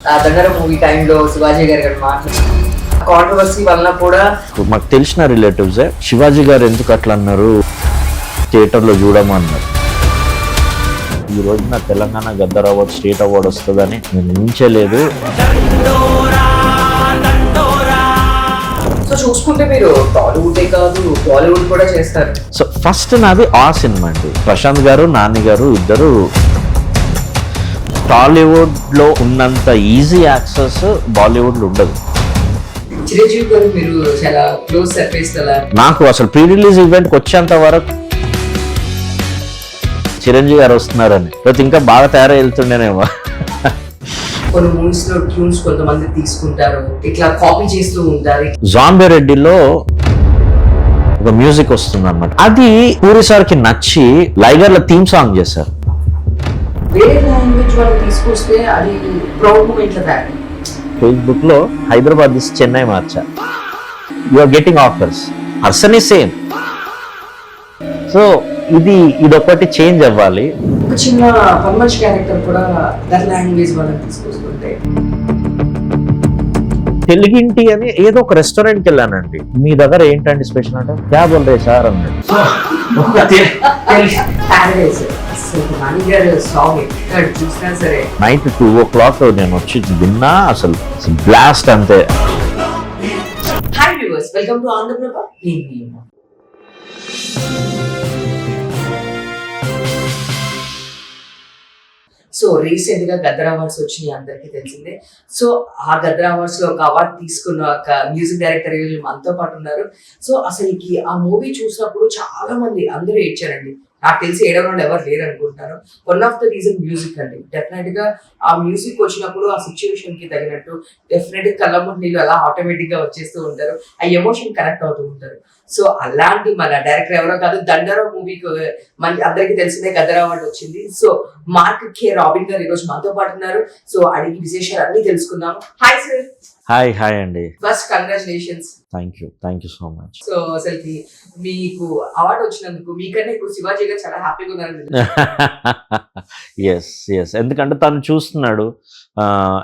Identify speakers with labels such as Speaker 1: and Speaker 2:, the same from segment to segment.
Speaker 1: దండర movie టైంలో శివాజీ గారు మాట్లాడారు కాంట్రవర్సీ వలన కూడా
Speaker 2: మాకు తెలిసిన రిలేటివ్సే శివాజీ గారు ఎందుకు అట్లా అన్నారు, థియేటర్లో చూడమన్నారు. ఈ రోజున Telangana Gaddar award state award వస్తుందని నేను ఊహించలేదు.
Speaker 1: సో చూసుకుంటే మీరు టాలీవుడ్ కాదు బాలీవుడ్ కూడా చేస్తారు.
Speaker 2: సో ఫస్ట్ నాది ఆ సినిమా అండి. ప్రశాంత్ గారు, నాని గారు ఇద్దరు టాలీవుడ్లో ఉన్నంత ఈజీ యాక్సెస్ బాలీవుడ్లో ఉండదు.
Speaker 1: చిరంజీవి గారు మీరు చాలా క్లోజ్ సర్ఫేస్ కదా.
Speaker 2: నాకు అసలు ప్రీ రిలీజ్ ఈవెంట్కి వచ్చేంత వరకు చిరంజీవి గారు వస్తున్నారని, లేకపోతే ఇంకా బాగా తయారై వెళ్తుండేనేమో.
Speaker 1: కొన్ని మూవీస్ లో ట్యూన్స్ కొంతమంది తీసుకుంటారు, ఇట్లా కాపీ చేస్తూ ఉంటారు.
Speaker 2: జాంబే రెడ్డిలో ఒక మ్యూజిక్ వస్తుంది అనమాట, అది పూరి సార్కి నచ్చి లైగర్ల థీమ్ సాంగ్ చేశారు.
Speaker 1: వేరే లాంగ్వేజ్ వాళ్ళు తీసుకొస్తే అది ప్రౌడ్ మూమెంట్ తయారు.
Speaker 2: ఫేస్బుక్ లో హైదరాబాద్ నుంచి చెన్నై మార్చా, you are getting offers, person is same. So ఇదొకటి చేంజ్ అవ్వాలి.
Speaker 1: ఒక చిన్న పర్మనెంట్ క్యారెక్టర్ కూడా దట్ లాంగ్వేజ్ వాళ్ళని తీసుకొస్తుంటే.
Speaker 2: తెలుగింటి అని ఏదో ఒక రెస్టారెంట్కి వెళ్ళానండి, మీ దగ్గర ఏంటండి స్పెషల్ అంటే క్యా బోల్ రే సార్ అన్నాడు. నైట్ 2 o'clock నేను వచ్చి విన్నా, అసలు బ్లాస్ట్ అంతే.
Speaker 1: Hi viewers, welcome to Andhraprabha. So recent గా గద్దర్ అవార్డ్స్ వచ్చినాయి, అందరికీ తెలిసిందే. సో ఆ గద్దర్ అవార్డ్స్ లో ఒక అవార్డు తీసుకున్న ఒక మ్యూజిక్ డైరెక్టర్ ఈరోజు మనతో పాటు ఉన్నారు. సో అసలుకి ఆ మూవీ చూసినప్పుడు చాలా మంది అందరూ ఏడ్చారండి. నాకు తెలిసి ఏడవ వాళ్ళు ఎవరు లేరు అనుకుంటాను. One of the reason music అండి. డెఫినెట్ గా ఆ మ్యూజిక్ వచ్చినప్పుడు ఆ సిచ్యువేషన్ కి తగినట్టు డెఫినెట్ గా కళ్ళమ్మటి నీళ్ళు అలా ఆటోమేటిక్ గా వచ్చేస్తూ ఉంటారు, ఆ ఎమోషన్ కనెక్ట్ అవుతూ ఉంటారు. సో అలాంటి మన డైరెక్టర్ ఎవరో కాదు, దండర మూవీకి మన అందరికీ తెలిసిందే గద్దర్ అవార్డు వచ్చింది. సో మార్క్ కే రాబిన్ గారు ఈరోజు మనతో పాటు ఉన్నారు. సో అడిగి విశేషాలు అన్ని తెలుసుకుందాం. Hi sir.
Speaker 2: హాయ్ అండి.
Speaker 1: First congratulations.
Speaker 2: Thank you so much.
Speaker 1: So అసలుకి మీకు అవార్డు వచ్చినందుకు మీకన్నా ఎక్కువ శివాజీ గారు చాలా హ్యాపీగా ఉన్నారు.
Speaker 2: ఎస్ ఎందుకంటే తను చూస్తున్నాడు,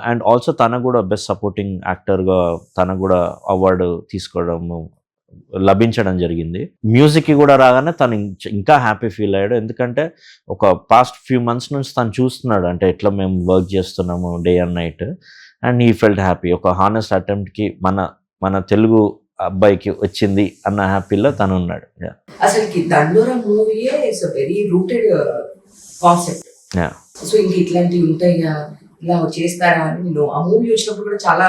Speaker 2: అండ్ ఆల్సో తన కూడా బెస్ట్ సపోర్టింగ్ యాక్టర్గా తన కూడా అవార్డు తీసుకోవడం లభించడం జరిగింది. మ్యూజిక్కి కూడా రాగానే తను ఇంకా హ్యాపీ ఫీల్ అయ్యాడు, ఎందుకంటే ఒక పాస్ట్ ఫ్యూ మంత్స్ నుంచి తను చూస్తున్నాడు అంటే ఎట్లా మేము వర్క్ చేస్తున్నాము డే అండ్ నైట్, అండ్ ఈ ఫెల్ట్ హ్యాపీ. ఒక హానెస్ట్ అటెంప్ట్కి మన తెలుగు అబ్బాయికి వచ్చింది అన్న హ్యాపీలో తను ఉన్నాడు.
Speaker 1: అసలుకి దండోరా మూవీయే it's very rooted concept. So ఇంక ఇట్లాంటివి ఉంటాయా, ఇలా చేస్తారా అని నేను ఆ మూవీ వచ్చినప్పుడు కూడా చాలా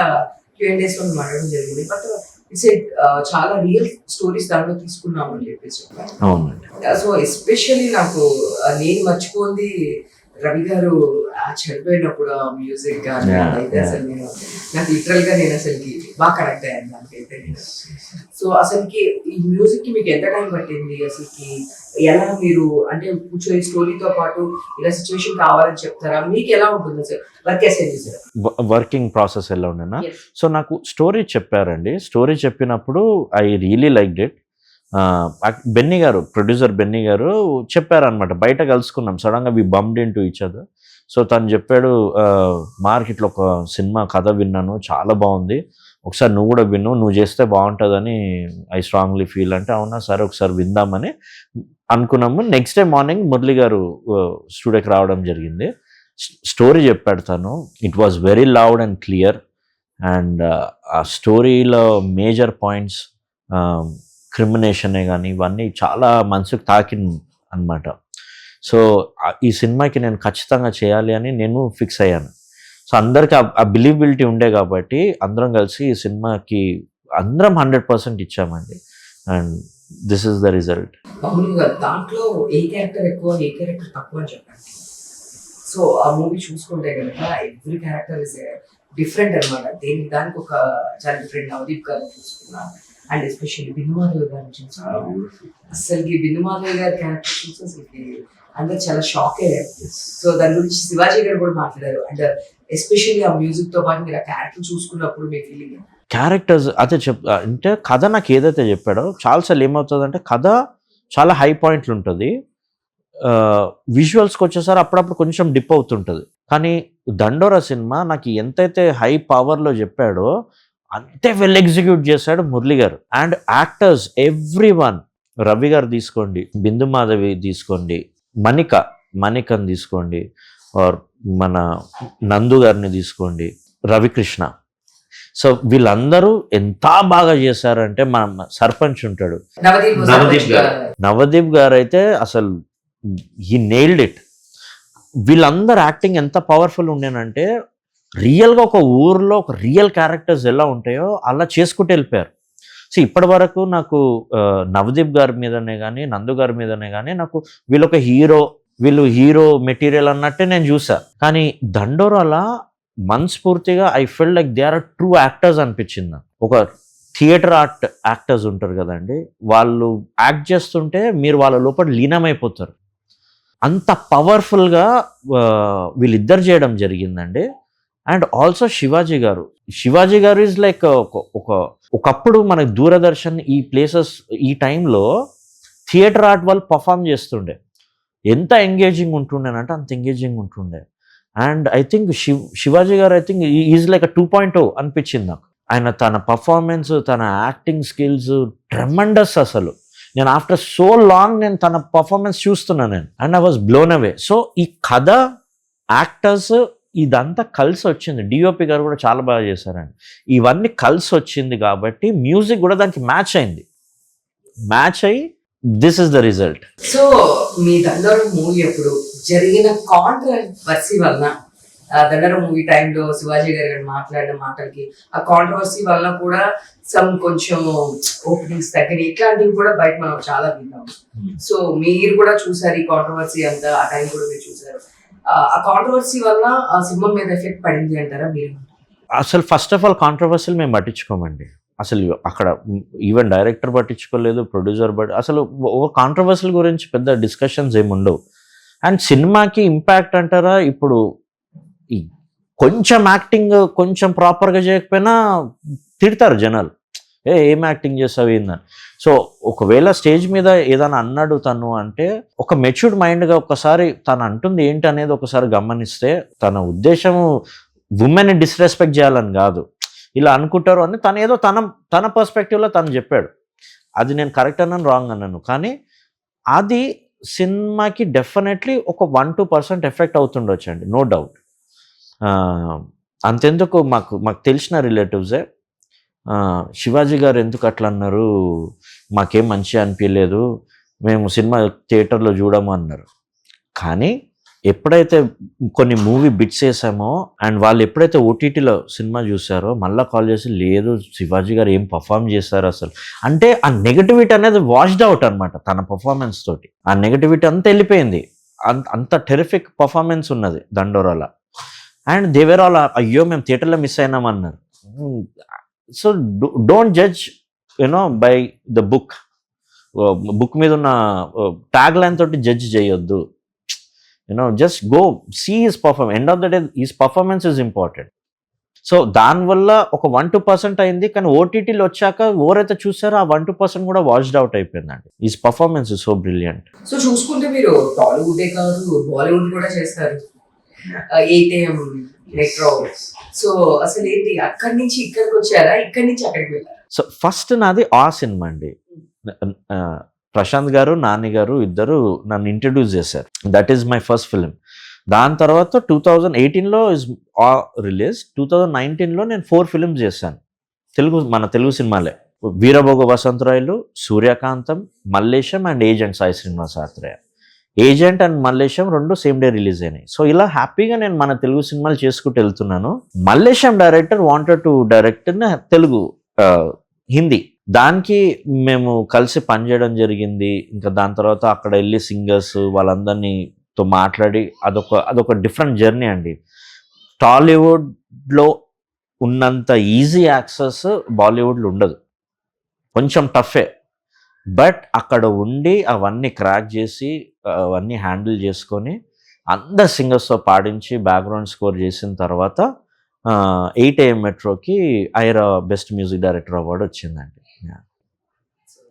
Speaker 1: Q&As లో మాట్లాడడం జరిగింది. బట్ ఇట్స్ చాలా రియల్ స్టోరీస్ దాంట్లో తీసుకున్నాము అని చెప్పేసి. సో ఎస్పెషల్లీ నేను మర్చిపోయింది రవి గారు చనిపోయినప్పుడు ఆ మ్యూజిక్ కానీ అయితే అసలు నాకు లిటరల్ గా నేను అసలుకి బాగా కనెక్ట్ అయ్యాను దానికైతే. సో అసలుకి ఈ మ్యూజిక్ కి మీకు ఎంత టైం పట్టింది, అసలుకి ఎలా మీరు అంటే కూర్చొని స్టోరీతో పాటు ఇలా సిచ్యువేషన్ కావాలని చెప్తారా, మీకు ఎలా ఉంటుంది సార్
Speaker 2: వర్కింగ్ ప్రాసెస్ ఎలా ఉండేనా? సో నాకు స్టోరీ చెప్పారండి. స్టోరీ చెప్పినప్పుడు I really liked it. Benny garu, producer Benny garu చెప్పారనమాట, బయట కలుసుకున్నాం సడన్గా, we bumped in to each other. So తను చెప్పాడు, మార్కెట్లో ఒక సినిమా కథ విన్నాను, చాలా బాగుంది, ఒకసారి నువ్వు కూడా విను, నువ్వు చేస్తే బాగుంటుందని ఐ స్ట్రాంగ్లీ ఫీల్. అంటే అవునా సరే ఒకసారి విందామని అనుకున్నాము. నెక్స్ట్ డే మార్నింగ్ మురళి గారు స్టూడియోకి రావడం జరిగింది. స్టోరీ చెప్పాడు తను. It was very loud and clear, and ఆ స్టోరీలో మేజర్ పాయింట్స్, క్రిమినేషనే కానీ ఇవన్నీ చాలా మనసుకు తాకింది అనమాట. సో ఈ సినిమాకి నేను ఖచ్చితంగా చేయాలి అని నేను ఫిక్స్ అయ్యాను. సో అందరికీ ఆ బిలీవబిలిటీ ఉండే కాబట్టి అందరం కలిసి ఈ సినిమాకి అందరం 100% ఇచ్చామండి, and this is the result.
Speaker 1: దాంట్లో ఏ క్యారెక్టర్ ఎక్కువ ఏ క్యారెక్టర్ తక్కువ అని చెప్పండి. సో ఆ మూవీ చూసుకుంటే కనుక ఎవ్రీ క్యారెక్టర్ ఇస్ డిఫరెంట్ అనమాట. దానికి ఒక చాలా డిఫరెంట్. నవదీప్ గారు చూసుకున్నా, అండ్ ఎస్పెషల్లీ బిందుమాధవ్ గారిని చూసాను. అసలుకి బిందుమాధవ్ గారి క్యారెక్టర్ చూసి అసలుకి అందరు చాలా షాక్ అయ్యారు. సో దాని గురించి శివాజీ గారు కూడా మాట్లాడారు. అండ్ ఎస్పెషల్లీ ఆ మ్యూజిక్ తో పాటు మీరు ఆ క్యారెక్టర్ చూసుకున్నప్పుడు మీ ఫీలింగ్
Speaker 2: క్యారెక్టర్స్ అదే అంటే కథ నాకు ఏదైతే చెప్పాడో చాలాసార్లు ఏమవుతుందంటే కథ చాలా హై పాయింట్లు ఉంటుంది, విజువల్స్కి వచ్చేసరి అప్పుడప్పుడు కొంచెం డిప్ అవుతుంటుంది. కానీ దండోరా సినిమా నాకు ఎంతైతే హై పవర్లో చెప్పాడో అంతే వెల్ ఎగ్జిక్యూట్ చేశాడు మురళి గారు. And actors every one, Ravi గారు తీసుకోండి, బిందు మాధవి తీసుకోండి, మణికని తీసుకోండి, ఆర్ మన నందు గారిని తీసుకోండి, రవికృష్ణ. సో వీళ్ళందరూ ఎంత బాగా చేశారంటే, మన సర్పంచ్ ఉంటాడు నవదీప్ గారు అయితే అసలు హీ నెయిల్డ్ ఇట్. వీళ్ళందరూ యాక్టింగ్ ఎంత పవర్ఫుల్ ఉండేనంటే, రియల్గా ఒక ఊర్లో ఒక రియల్ క్యారెక్టర్స్ ఎలా ఉంటాయో అలా చేసుకుంటూ వెళ్ళిపోయారు. సో ఇప్పటి వరకు నాకు నవదీప్ గారి మీదనే కానీ, నందు గారి మీదనే కానీ, నాకు వీళ్ళు హీరో మెటీరియల్ అన్నట్టే నేను చూసా. కానీ దండోరాలా మనస్ఫూర్తిగా I feel like they are true actors అనిపించింది నాకు. ఒక థియేటర్ ఆర్ట్ యాక్టర్స్ ఉంటారు కదండి, వాళ్ళు యాక్ట్ చేస్తుంటే మీరు వాళ్ళ లోపల లీనమైపోతారు. అంత పవర్ఫుల్గా వీళ్ళిద్దరు చేయడం జరిగిందండి. అండ్ ఆల్సో శివాజీ గారు ఈజ్ లైక్ ఒకప్పుడు మనకి దూరదర్శన్ ఈ ప్లేసెస్ ఈ టైంలో థియేటర్ ఆర్ట్ వాళ్ళు పర్ఫామ్ చేస్తుండే. ఎంత ఎంగేజింగ్ ఉంటుండేనంటే అంత ఎంగేజింగ్ ఉంటుండే. అండ్ ఐ థింక్ శివాజీ గారు ఐ థింక్ ఈజ్ లైక్ 2.0 అనిపించింది నాకు. ఆయన తన పర్ఫార్మెన్స్, తన యాక్టింగ్ స్కిల్స్ ట్రెమండస్. అసలు నేను ఆఫ్టర్ సో లాంగ్ నేను తన పర్ఫార్మెన్స్ చూస్తున్నా నేను, and I was blown away. So ఈ కథ, యాక్టర్స్ ఇదంతా కలిసి వచ్చింది. డిఓపి గారు కూడా చాలా బాగా చేశారండి. ఇవన్నీ కలిసి వచ్చింది కాబట్టి మ్యూజిక్ కూడా దానికి మ్యాచ్ అయ్యి this is the result.
Speaker 1: So మీ దండోరా మూవీ అప్పుడు జరిగిన కాంట్రవర్సీ వలన, దండోరా మూవీ టైంలో శివాజీ గారు మాట్లాడిన మాటలకి ఆ కాంట్రవర్సీ వలన కూడా కొంచెం ఓపెనింగ్స్ తగ్గినాయి, ఇట్లాంటివి కూడా బయట మనం చాలా విన్నాం. సో మీరు కూడా చూసారు ఈ కాంట్రవర్సీ అంతా, ఆ టైం కూడా మీరు చూసారు. ఆ కాంట్రవర్సీ వల్ల ఆ సినిమా మీద ఎఫెక్ట్ పడింది అంటారా మీరు?
Speaker 2: అసలు ఫస్ట్ ఆఫ్ ఆల్ కాంట్రవర్సీలు మేము పట్టించుకోమండి. అసలు అక్కడ ఈవెన్ డైరెక్టర్ పట్టించుకోలేదు, ప్రొడ్యూసర్ అసలు కాంట్రవర్సీల గురించి పెద్ద డిస్కషన్స్ ఏమి ఉండవు. అండ్ సినిమాకి ఇంపాక్ట్ అంటారా, ఇప్పుడు కొంచెం యాక్టింగ్ కొంచెం ప్రాపర్గా చేయకపోయినా తిడతారు జనాలు, ఏం యాక్టింగ్ చేస్తావు ఏందని. సో ఒకవేళ స్టేజ్ మీద ఏదైనా అన్నాడు తను అంటే, ఒక మెచ్యూర్డ్ మైండ్గా ఒకసారి తను అంటుంది ఏంటి అనేది ఒకసారి గమనిస్తే, తన ఉద్దేశం ఉమెన్ని డిస్రెస్పెక్ట్ చేయాలని కాదు, ఇలా అనుకుంటారు అని తను ఏదో తన పర్స్పెక్టివ్లో తను చెప్పాడు. అది నేను కరెక్ట్ అన్నాను, రాంగ్ అన్నాను, కానీ అది సినిమాకి డెఫినెట్లీ ఒక 1-2% ఎఫెక్ట్ అవుతుండొచ్చు అండి, నో డౌట్. అంతెందుకు మాకు తెలిసిన రిలేటివ్సే శివాజీ గారు ఎందుకు అట్లా అన్నారు, మాకేం మంచిగా అనిపించలేదు, మేము సినిమా థియేటర్లో చూడము అన్నారు. కానీ ఎప్పుడైతే కొన్ని మూవీ బిట్స్ వేసామో అండ్ వాళ్ళు ఎప్పుడైతే ఓటీటీలో సినిమా చూసారో మళ్ళీ కాల్ చేసి, లేదు శివాజీ గారు ఏం పర్ఫామ్ చేశారు అసలు అంటే, ఆ నెగటివిటీ అనేది వాష్డ్ అవుట్ అనమాట. తన పర్ఫార్మెన్స్ తోటి ఆ నెగటివిటీ అంతా వెళ్ళిపోయింది. అంత టెరిఫిక్ పర్ఫార్మెన్స్ ఉన్నది దండోరాలో. అండ్ దేవేర్ ఆల్, అయ్యో మేము థియేటర్లో మిస్ అయినామన్నారు. So don't judge by the book మీద ఉన్న ట్యాగ్ లైన్ తోటి జడ్జ్ చేయొద్దు. Just go see his performance. End of the day his performance is important. So దానివల్ల ఒక 1-2% అయింది, కానీ ఓటీటీలో వచ్చాక ఎవరైతే చూసారో ఆ 1-2% కూడా వాష్డ్ అవుట్ అయిపోయిందండి. His performance is so brilliant.
Speaker 1: So చూసుకుంటే మీరు టాలీవుడే కాదు, బాలీవుడ్ కూడా చేస్తారు, 8 AM మెట్రో. సో అసలు ఏంటి, అక్కడి నుంచి ఇక్కడికి వచ్చారా, ఇక్కడి నుంచి అక్కడికి వెళ్ళారా?
Speaker 2: సో ఫస్ట్ నాది ఆ సినిమా అండి. ప్రశాంత్ గారు, నాని గారు ఇద్దరు నన్ను ఇంట్రడ్యూస్ చేశారు. That is my first film. దాని తర్వాత 2018లో ఇస్ రిలీజ్. 2019లో నేను 4 ఫిలిమ్స్ చేశాను, మన తెలుగు సినిమాలే. Veerabhoga Vasantharayalu, Suryakantham, Mallesham and agent Sai Srinivas Athreya. Agent and Mallesham 2 same day release అయినాయి. సో ఇలా హ్యాపీగా నేను మన తెలుగు సినిమాలు చేసుకుంటూ వెళ్తున్నాను. Mallesham director wanted to direct Telugu, Hindi. దానికి మేము కలిసి పనిచేయడం జరిగింది. ఇంకా దాని తర్వాత అక్కడ వెళ్ళి సింగర్స్ వాళ్ళందరితో మాట్లాడి అదొక డిఫరెంట్ జర్నీ అండి. టాలీవుడ్లో ఉన్నంత ఈజీ యాక్సెస్ బాలీవుడ్లో ఉండదు, కొంచెం టఫే. బట్ అక్కడ ఉండి అవన్నీ క్రాక్ చేసి అవన్నీ హ్యాండిల్ చేసుకొని అందరు సింగర్స్తో పాడించి బ్యాక్గ్రౌండ్ స్కోర్ చేసిన తర్వాత 8 AM మెట్రోకి IRA best music director award వచ్చిందండి.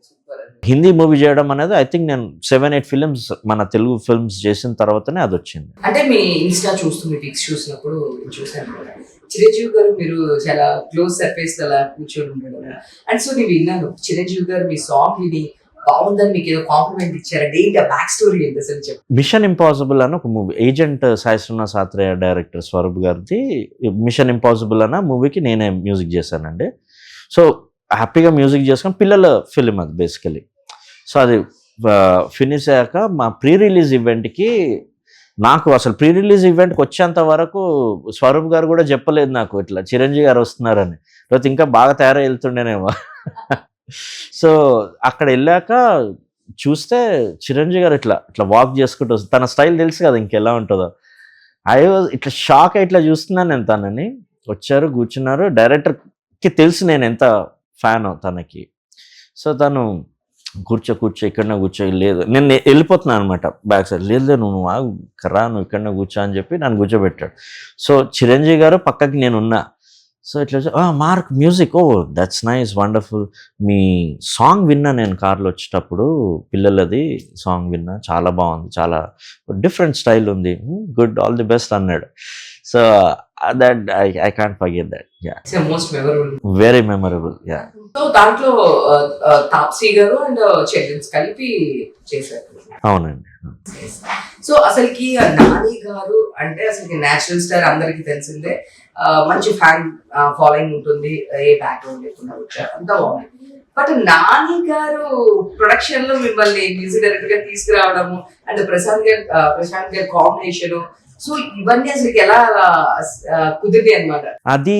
Speaker 1: సూపర్.
Speaker 2: హిందీ మూవీ చేయడం అనేది ఐ థింక్ నేను 7-8 ఫిల్మ్స్ మన తెలుగు ఫిల్మ్స్ చేసిన తర్వాతనే అది వచ్చింది.
Speaker 1: అంటే మీ ఇన్స్టా చూస్తూ మీ పిక్స్ చూసినప్పుడు చూసాను కదా, చిరంజీవి గారు మీరు చాలా క్లోజ్ సర్ఫేస్ అలా కూర్చొని ఉండడం. అండ్ సో నేను విన్నాను చిరంజీవి గారు మీ సాంగ్ విని బాగుందని మీకు ఏదో కాంప్లిమెంట్ ఇచ్చారంటే ఏంటి ఆ బ్యాక్ స్టోరీ ఏంటి అసలు చెప్పు.
Speaker 2: మిషన్ ఇంపాసిబుల్ అని ఒక movie, agent Sai Srinivas Athreya director Swaroop గారిది మిషన్ ఇంపాసిబుల్ అన్న మూవీకి నేనే మ్యూజిక్ చేశానండి. సో హ్యాపీగా మ్యూజిక్ చేసుకొని పిల్లల ఫిలిం అది బేసికలీ. సో అది ఫినిష్ అయ్యాక మా ప్రీ రిలీజ్ ఈవెంట్కి, నాకు అసలు ప్రీ రిలీజ్ ఈవెంట్కి వచ్చేంత వరకు స్వరూప్ గారు కూడా చెప్పలేదు నాకు ఇట్లా చిరంజీవి గారు వస్తున్నారని, లేకపోతే ఇంకా బాగా తయారై వెళ్తుండేనేమో. సో అక్కడ వెళ్ళాక చూస్తే చిరంజీవి గారు ఇట్లా ఇట్లా వాక్ చేసుకుంటూ వస్తుంది. తన స్టైల్ తెలుసు కదా ఇంకెలా ఉంటుందో. ఇట్లా షాక్ ఇట్లా చూస్తున్నాను నేను తనని. వచ్చారు, కూర్చున్నారు. డైరెక్టర్కి తెలుసు నేను ఎంత ఫ్యాన్ తనకి. సో తను కూర్చో ఇక్కడనే కూర్చో, లేదు నేను వెళ్ళిపోతున్నాను అనమాట బ్యాక్ సైడ్, లేదు నువ్వు రా నువ్వు ఇక్కడనే కూర్చో అని చెప్పి నన్ను కూర్చోబెట్టాడు. సో చిరంజీవి గారు పక్కకి నేను ఉన్నా. సో ఇట్లా mark music, oh that's nice, wonderful. మీ సాంగ్ విన్నా నేను కార్లో వచ్చేటప్పుడు, పిల్లలది సాంగ్ విన్నా, చాలా బాగుంది, చాలా డిఫరెంట్ స్టైల్ ఉంది, గుడ్, ఆల్ ది బెస్ట్ అన్నాడు. So that I can't forget that. Yeah,
Speaker 1: it's the most memorable,
Speaker 2: very memorable. Yeah.
Speaker 1: So దాంట్లో తాప్సీ గారు అండ్ చిల్డ్రన్స్ కలిపి చేశారు.
Speaker 2: అవునండి.
Speaker 1: సో అసలుకి నాని గారు అంటే అసలుకి నేచురల్ స్టార్ అందరికి తెలిసిందే, మంచి ఫ్యాన్ ఫాలోయింగ్ ఉంటుంది, ఏ బ్యాక్గ్రౌండ్ లేకుండా వచ్చారు, అంతా బాగుంది. బట్ నాని గారు ప్రొడక్షన్ లో మిమ్మల్ని మ్యూజిక్ డైరెక్టర్ గా తీసుకురావడము అండ్ ప్రశాంత్ గారి కాంబినేషన్, సో ఇవన్నీ అసలు ఎలా కుదిరింది అనమాట.
Speaker 2: అది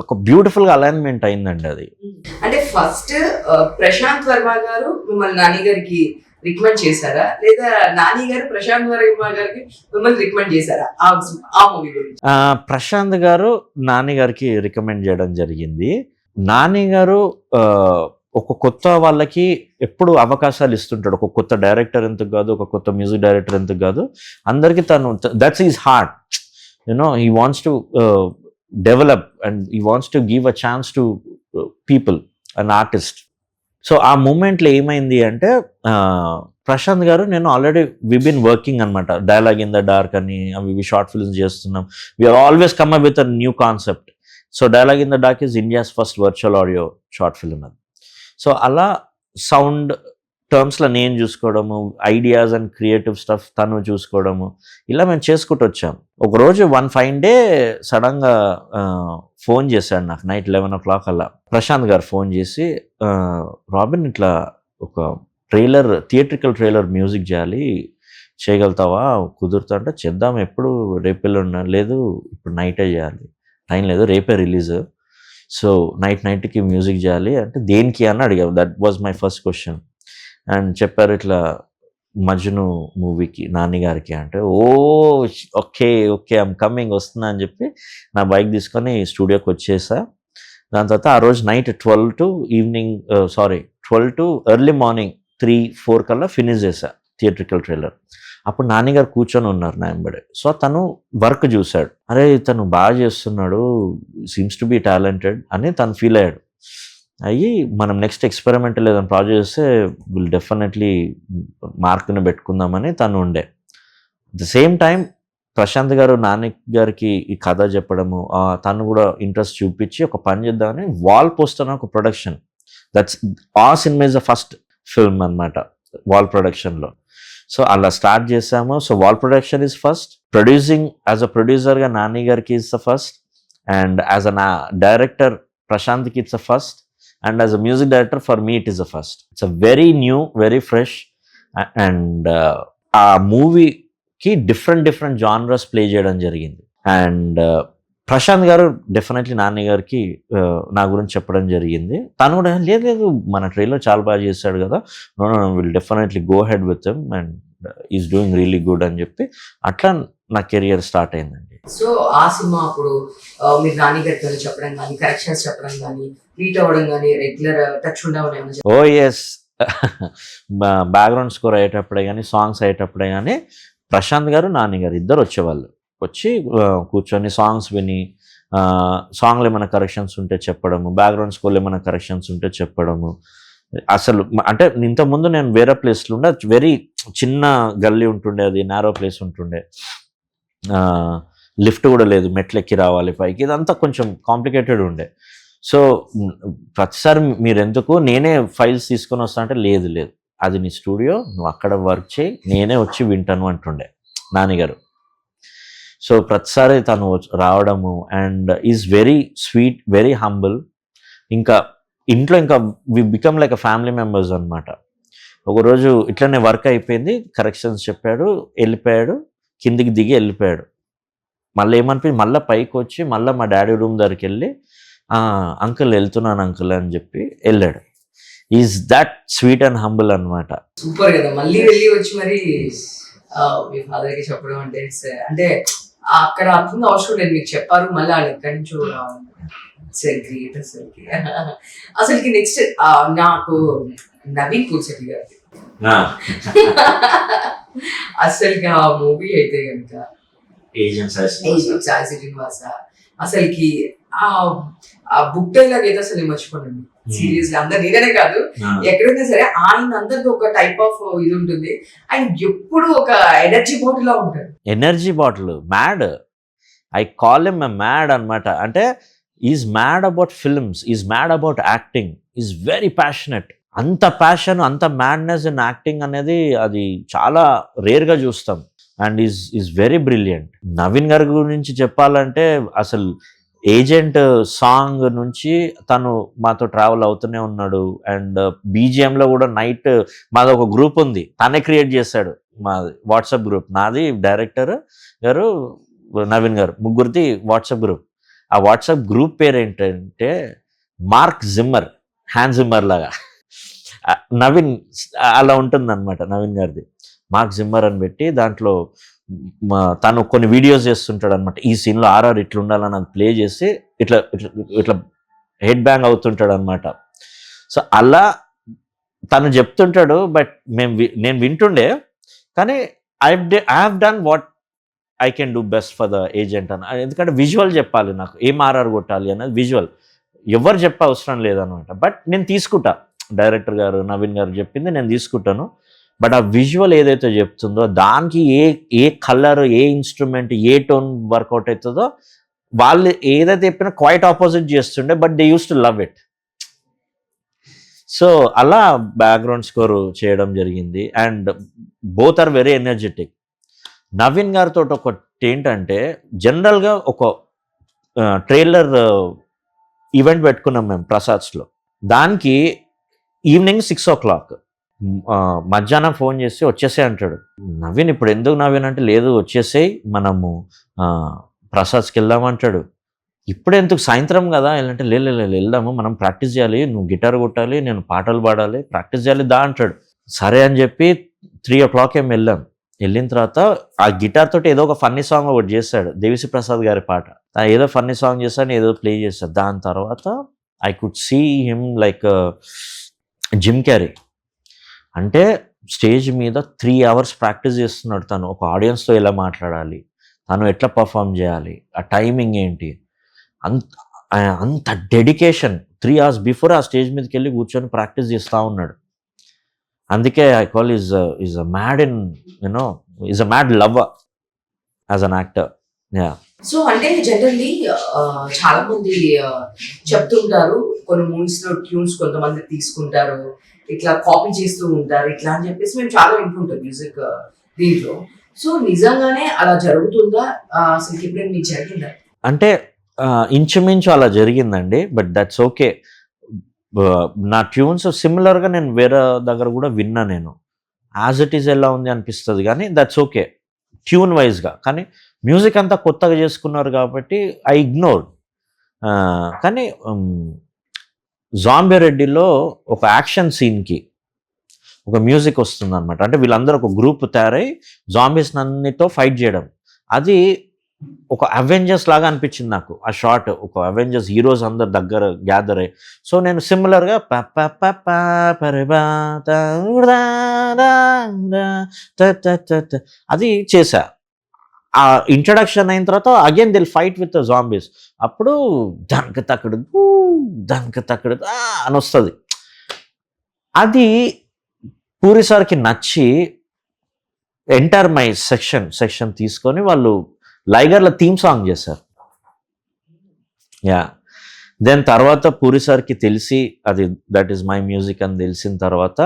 Speaker 2: ఒక బ్యూటిఫుల్ గా అలైన్మెంట్ అయిందండి అది.
Speaker 1: అంటే ఫస్ట్ ప్రశాంత్ వర్మ గారు మిమ్మల్ని నాని గారికి రికమెండ్ చేశారా, లేదా నాని గారు ప్రశాంత్ వర్మ గారికి మిమ్మల్ని రికమెండ్ చేశారా ఆ మూవీ గురించి?
Speaker 2: ప్రశాంత్ గారు నాని గారికి రికమెండ్ చేయడం జరిగింది. నాని గారు ఒక కొత్త వాళ్ళకి ఎప్పుడు అవకాశాలు ఇస్తుంటాడు. ఒక కొత్త డైరెక్టర్ ఎందుకు కాదు, ఒక కొత్త మ్యూజిక్ డైరెక్టర్ ఎందుకు కాదు, అందరికీ తను, that's is heart, you know, he wants to develop and he wants to give a chance to people, an artist. So ఆ మూమెంట్లో ఏమైంది అంటే, ప్రశాంత్ గారు నేను ఆల్రెడీ వి బిన్ వర్కింగ్ అనమాట, డైలాగ్ ఇన్ ద డార్క్ అని అవి షార్ట్ ఫిల్మ్స్ చేస్తున్నాం. We are always come up with a new concept. So dialogue in the dark is India's first virtual audio short film అది. సో అలా sound టర్మ్స్లో నేను చూసుకోవడము, ideas and creative stuff తను చూసుకోవడము, ఇలా మేము చేసుకుంటూ వచ్చాం. ఒకరోజు వన్ ఫైన్ డే సడన్గా ఫోన్ చేశాడు నాకు, నైట్ 11 o'clock అలా ప్రశాంత్ గారు ఫోన్ చేసి, రాబిన్ ఇట్లా ఒక ట్రైలర్, థియేట్రికల్ ట్రైలర్ మ్యూజిక్ చేయాలి, చేయగలుగుతావా, కుదురుతా అంటే, చేద్దాం, ఎప్పుడు రేపెళ్ళి లేదు, ఇప్పుడు నైటే చేయాలి, టైం లేదు, రేపే రిలీజ్, సో నైట్కి మ్యూజిక్ చేయాలి అంటే దేనికి అని అడిగావు. That was my first question. And చెప్పారు ఇట్లా మజ్ను మూవీకి నాని గారికి అంటే, ఓకే ఐమ్ కమింగ్, వస్తున్నా అని చెప్పి నా బైక్ తీసుకొని స్టూడియోకి వచ్చేసా. దాని తర్వాత ఆ రోజు నైట్ 12 to ఎర్లీ మార్నింగ్ 3-4 కల్లా ఫినిష్ చేశా థియేట్రికల్ ట్రైలర్. అప్పుడు నాని గారు కూర్చొని ఉన్నారు నా వెంబడి. సో తను వర్క్ చూశాడు, అరే తను బాగా చేస్తున్నాడు, సీమ్స్ టు బి టాలెంటెడ్ అని తను ఫీల్ అయ్యాడు. అయ్యి మనం నెక్స్ట్ ఎక్స్పెరిమెంట్ లేదని ప్రాజెక్ట్ చేస్తే విల్ డెఫినెట్లీ మార్కుని పెట్టుకుందామని తను ఉండే. At the same time Prashanth గారు నాని గారికి ఈ కథ చెప్పడము, తను కూడా ఇంట్రెస్ట్ చూపించి ఒక పని చేద్దామని వాల్ పోస్టర్ అని ఒక ప్రొడక్షన్, దట్స్ ఆ cinema is the first film అనమాట వాల్ ప్రొడక్షన్లో. సో అలా స్టార్ట్ చేసాము. So wall production is first, producing as a ప్రొడ్యూసర్గా నాని గారికి it's the first, and as a director ప్రశాంత్కి it's a first, and as a music director for me it is a first. It's a very new, very fresh. And ఆ మూవీకి different genres play చేయడం జరిగింది. And Prashanth గారు definitely Nani గారికి నా గురించి చెప్పడం జరిగింది. తను కూడా లేదు మన ట్రైలర్ చాలా బాగా చేశాడు కదా, no will definitely go head with him and is doing really good అని చెప్పి అట్లా నా కెరియర్ స్టార్ట్ అయిందండి.
Speaker 1: సో ఆ సినిమా అప్పుడు మీరు నాని గారితో చెప్పడం కానీ, కరెక్షన్స్ చెప్పడం కానీ, మీట్ అవ్వడం కానీ, రెగ్యులర్ టచ్ ఉండడం?
Speaker 2: ఓ ఎస్, బ్యాక్గ్రౌండ్ స్కోర్ అయ్యేటప్పుడే కానీ, సాంగ్స్ అయ్యేటప్పుడే కానీ ప్రశాంత్ గారు నాని గారు ఇద్దరు వచ్చేవాళ్ళు. వచ్చి కూర్చొని సాంగ్స్ విని, సాంగ్లో ఏమైనా కరెక్షన్స్ ఉంటే చెప్పడము, బ్యాక్గ్రౌండ్ స్కోర్లో ఏమైనా కరెక్షన్స్ ఉంటే చెప్పడము. అసలు అంటే ఇంతకుముందు నేను వేరే ప్లేస్లో ఉండే, వెరీ చిన్న గల్లీ ఉంటుండే, అది నారో ప్లేస్ ఉంటుండే, లిఫ్ట్ కూడా లేదు, మెట్లు ఎక్కి రావాలి పైకి, ఇదంతా కొంచెం కాంప్లికేటెడ్ ఉండే. సో ప్రతిసారి మీరు ఎందుకు నేనే ఫైల్స్ తీసుకొని వస్తా అంటే లేదు లేదు, అది నీ స్టూడియో, నువ్వు అక్కడ వర్క్ చేయి, నేనే వచ్చి వింటాను అంటుండే నాన్నగారు. సో ప్రతిసారి తను రావడము, and is very sweet, very humble. ఇంకా ఇంట్లో ఇంకా we become like a family members అనమాట. ఒకరోజు ఇట్లనే వర్క్ అయిపోయింది, కరెక్షన్స్ చెప్పాడు, వెళ్ళిపోయాడు, కిందికి దిగి వెళ్ళిపోయాడు. మళ్ళీ ఏమనిపించింది, మళ్ళీ పైకి వచ్చి మళ్ళీ మా డాడీ రూమ్ దగ్గరికి వెళ్ళి అంకుల్ వెళ్తున్నాను అంకుల్ అని చెప్పి వెళ్ళాడు. Is that sweet and humble అనమాట.
Speaker 1: సూపర్ కదా, మళ్ళీ వెళ్ళి వచ్చి మరి మీ ఫాదర్కి చెప్పడం అంటే అంటే అక్కడ అర్థం అవసరం లేదు, మీకు చెప్పారు మళ్ళీ వాళ్ళు ఎక్కడి నుంచో గ్రేట్ అసలుకి. అసలుకి నెక్స్ట్ నాకు నవీన్ పూల్శెట్టి గారి అసలుకి ఆ మూవీ అయితే కనుక సాయి శ్రీనివాస, అసలుకి ఆ బుక్ డైలాగ్ అయితే అసలు నేను మర్చిపోనండి సీరియస్ గా. అందరు నేనే కాదు, ఎక్కడైనా సరే ఆయన అందరికి ఒక టైప్ ఆఫ్ ఇది ఉంటుంది. ఆయన ఎప్పుడు ఒక ఎనర్జీ బాటిల్ లా ఉంటాడు.
Speaker 2: Energy bottle, mad, I call him mad అనమాట. అంటే is mad about films, is mad about acting, is very passionate. అంత ప్యాషన్, అంత మ్యాడ్నెస్ ఇన్ యాక్టింగ్ అనేది అది చాలా రేర్గా చూస్తాం. And is very brilliant. Naveen గారి గురించి చెప్పాలంటే అసలు ఏజెంట్ సాంగ్ నుంచి తను మాతో ట్రావెల్ అవుతూనే ఉన్నాడు. అండ్ బీజిఎంలో కూడా నైట్ మాది ఒక గ్రూప్ ఉంది, తనే క్రియేట్ చేశాడు మా వాట్సాప్ గ్రూప్. నాది, డైరెక్టర్ గారు, నవీన్ గారు, ముగ్గురిది వాట్సాప్ గ్రూప్. ఆ వాట్సాప్ గ్రూప్ పేరు ఏంటంటే మార్క్ జిమ్మర్, హ్యాన్ జిమ్మర్ లాగా నవీన్ అలా ఉంటుంది అనమాట. నవీన్ గారిది మార్క్ జిమ్మర్ అని పెట్టి దాంట్లో తను కొన్ని వీడియోస్ చేస్తుంటాడు అనమాట. ఈ సీన్లో ఆర్ఆర్ ఇట్లా ఉండాలని అది ప్లే చేసి ఇట్లా ఇట్లా ఇట్లా హెడ్ బ్యాంగ్ అవుతుంటాడు అనమాట. సో అలా తను చెప్తుంటాడు, బట్ నేను వింటుండే, కానీ I have done what I can do best for the agent అని. ఎందుకంటే విజువల్ చెప్పాలి నాకు, ఏం ఆర్ఆర్ కొట్టాలి అనేది విజువల్ ఎవరు చెప్పే అవసరం లేదనమాట. బట్ నేను తీసుకుంటా, డైరెక్టర్ గారు నవీన్ గారు చెప్పింది నేను తీసుకుంటాను. బట్ ఆ విజువల్ ఏదైతే చెప్తుందో దానికి ఏ కలర్, ఏ ఇన్స్ట్రుమెంట్, ఏ టోన్ వర్కౌట్ అవుతుందో వాళ్ళు ఏదైతే చెప్పినా క్వైట్ ఆపోజిట్ చేస్తుండే, but they use to love it. So అలా బ్యాక్గ్రౌండ్ స్కోర్ చేయడం జరిగింది. And both are very energetic. Naveen గారితో ఒకటి ఏంటంటే, జనరల్గా ఒక ట్రైలర్ ఈవెంట్ పెట్టుకున్నాం మేము ప్రసాద్స్లో. దానికి ఈవినింగ్ 6 o'clock, మధ్యాహ్నం ఫోన్ చేసి వచ్చేసే అంటాడు. నవీన్ ఇప్పుడు ఎందుకు నవీన్ అంటే, లేదు వచ్చేసేయి మనము ప్రసాద్స్కి వెళ్దామంటాడు. ఇప్పుడు ఎందుకు, సాయంత్రం కదా వెళ్ళంటే, లేదు వెళ్దాము, మనం ప్రాక్టీస్ చేయాలి, నువ్వు గిటార్ కొట్టాలి, నేను పాటలు పాడాలి, ప్రాక్టీస్ చేయాలి దా అంటాడు. సరే అని చెప్పి 3 o'clock ఏం వెళ్ళాం. వెళ్ళిన తర్వాత ఆ గిటార్ తోటి ఏదో ఒక ఫన్నీ సాంగ్ ఒకటి చేస్తాడు, దేవిశ్రీ ప్రసాద్ గారి పాట, ఏదో ఫన్నీ సాంగ్ చేస్తాడు, ఏదో ప్లే చేస్తాడు. దాని తర్వాత I could see him like Jim Carrey. అంటే స్టేజ్ మీద 3 hours ప్రాక్టీస్ చేస్తున్నాడు తను. ఒక ఆడియన్స్తో ఎలా మాట్లాడాలి, తను ఎట్లా పర్ఫామ్ చేయాలి, ఆ టైమింగ్ ఏంటి, అంత డెడికేషన్. 3 hours బిఫోర్ ఆ స్టేజ్ మీదకి వెళ్ళి కూర్చొని ప్రాక్టీస్ చేస్తూ ఉన్నాడు. అందుకే I call is a mad in is a mad lover as an actor.
Speaker 1: So అంటే జనరల్లీ చాలా మంది చెప్తుంటారు, కొన్ని మూవీస్ లో ట్యూన్స్ కొంతమంది తీసుకుంటారు, ఇట్లా కాపీ చేస్తూ ఉంటారు, ఇట్లా అని చెప్పేసి మేము చాలా వింటుంటాం మ్యూజిక్ దీంట్లో. సో నిజంగానే అలా జరుగుతుందా, అసలు ఎప్పుడైనా మీకు జరిగిందా?
Speaker 2: అంటే ఇంచుమించు అలా జరిగిందండి, బట్ దట్స్ ఓకే. నా ట్యూన్స్ సిమిలర్గా నేను వేరే దగ్గర కూడా విన్నా, నేను యాజ్ ఇట్ ఈజ్ ఎలా ఉంది అనిపిస్తుంది, కానీ దట్స్ ఓకే ట్యూన్ వైజ్గా. కానీ మ్యూజిక్ అంతా కొత్తగా చేసుకున్నారు కాబట్టి ఐ ఇగ్నోర్డ్. కానీ జాంబీ రెడ్డిలో ఒక యాక్షన్ సీన్కి ఒక మ్యూజిక్ వస్తుంది అనమాట. అంటే వీళ్ళందరూ ఒక గ్రూప్ తయారై జాంబీస్ అన్నిటితో ఫైట్ చేయడం, అది ఒక అవెంజర్స్ లాగా అనిపించింది నాకు ఆ షాట్. ఒక అవెంజర్స్ హీరోస్ అందరు దగ్గర గ్యాదర్ అయ్యి. సో నేను సిమిలర్గా అది చేశా. ఆ ఇంట్రడక్షన్ అయిన తర్వాత అగైన్ దిల్ ఫైట్ విత్ జాంబీస్. అప్పుడు దంక తక్కడు అని వస్తుంది. అది పూరి సార్కి నచ్చి ఎంటర్ మై సెక్షన్ తీసుకొని వాళ్ళు లైగర్ల థీమ్ సాంగ్ చేశారు. యా, దెన్ తర్వాత పూరి సార్కి తెలిసి అది దట్ ఈస్ మై మ్యూజిక్ అని తెలిసిన తర్వాత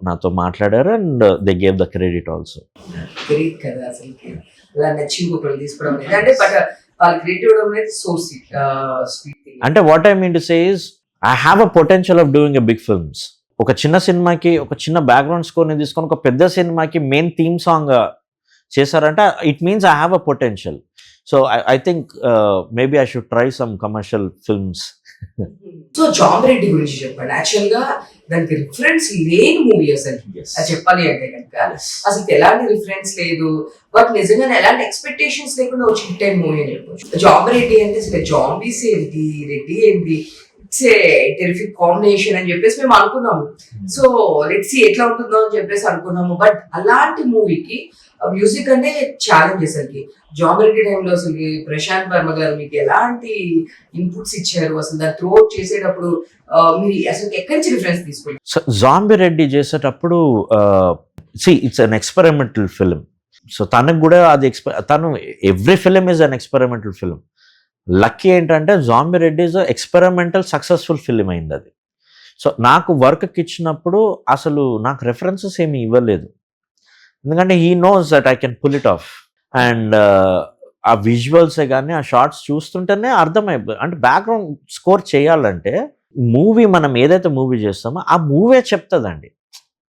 Speaker 2: నాతో మాట్లాడారు and they gave the credit also.
Speaker 1: Great కదా అసలుకి అలా నచ్చి ఇంకొకరు తీసుకోవడం అనేది. అంటే బట్ వాళ్ళు క్రియేట్ ఇవ్వడం అనేది సో స్వీట్.
Speaker 2: అంటే what I mean to say is I have a potential of doing a big films. ఒక చిన్న సినిమాకి ఒక చిన్న బ్యాక్గ్రౌండ్ స్కోర్ని తీసుకొని ఒక పెద్ద సినిమాకి మెయిన్ థీమ్ సాంగ్ చేశారంటే it means I have a potential. So I think maybe I should try some commercial films.
Speaker 1: So Zombie Reddy గురించి చెప్పండి. యాక్చువల్ గా దానికి రిఫరెన్స్ లేని మూవీ అసలు అది చెప్పాలి అంటే కనుక అసలు ఎలాంటి రిఫరెన్స్ లేదు, బట్ నిజంగానే ఎలాంటి ఎక్స్పెక్టేషన్స్ లేకుండా వచ్చి హిట్ అయిన మూవీ అని చెప్పొచ్చు. జాంబ్ రెడ్డి అంటే అసలు జాంబీస్ ఏంటి, రెడ్డి ఏంటి, ఇట్స్ ఏ టెరిఫిక్ కాంబినేషన్ అని చెప్పేసి మేము అనుకున్నాము. సో లెట్స్ సీ ఎట్లా ఉంటుందో అని చెప్పేసి అనుకున్నాము. బట్ అలాంటి మూవీకి మ్యూజిక్ అంటే ఛాలెంజ్ అసలుకి. జాంబ్ రెడ్డి టైంలో అసలు ప్రశాంత్ వర్మ గారు మీకు ఎలాంటి ఇన్పుట్స్ ఇచ్చారు, అసలు దాన్ని త్రో చేసేటప్పుడు మీరు అసలు ఎక్కడి నుంచి రిఫరెన్స్ తీసుకున్నారు?
Speaker 2: సో జాంబీ రెడ్డి చేసేటప్పుడు it's an experimental film. So తనకు కూడా అది తను every film is an experimental film. Lucky ఏంటంటే Zombie Reddy is experimental successful film అయింది అది. సో నాకు వర్క్కి ఇచ్చినప్పుడు అసలు నాకు రెఫరెన్సెస్ ఏమి ఇవ్వలేదు, ఎందుకంటే he knows that I can pull it off. And ఆ విజువల్సే కానీ ఆ షార్ట్స్ చూస్తుంటేనే అర్థమైపోయింది. అంటే బ్యాక్గ్రౌండ్ స్కోర్ చేయాలంటే మూవీ మనం ఏదైతే మూవీ చేస్తామో ఆ మూవీ చెప్తుందండి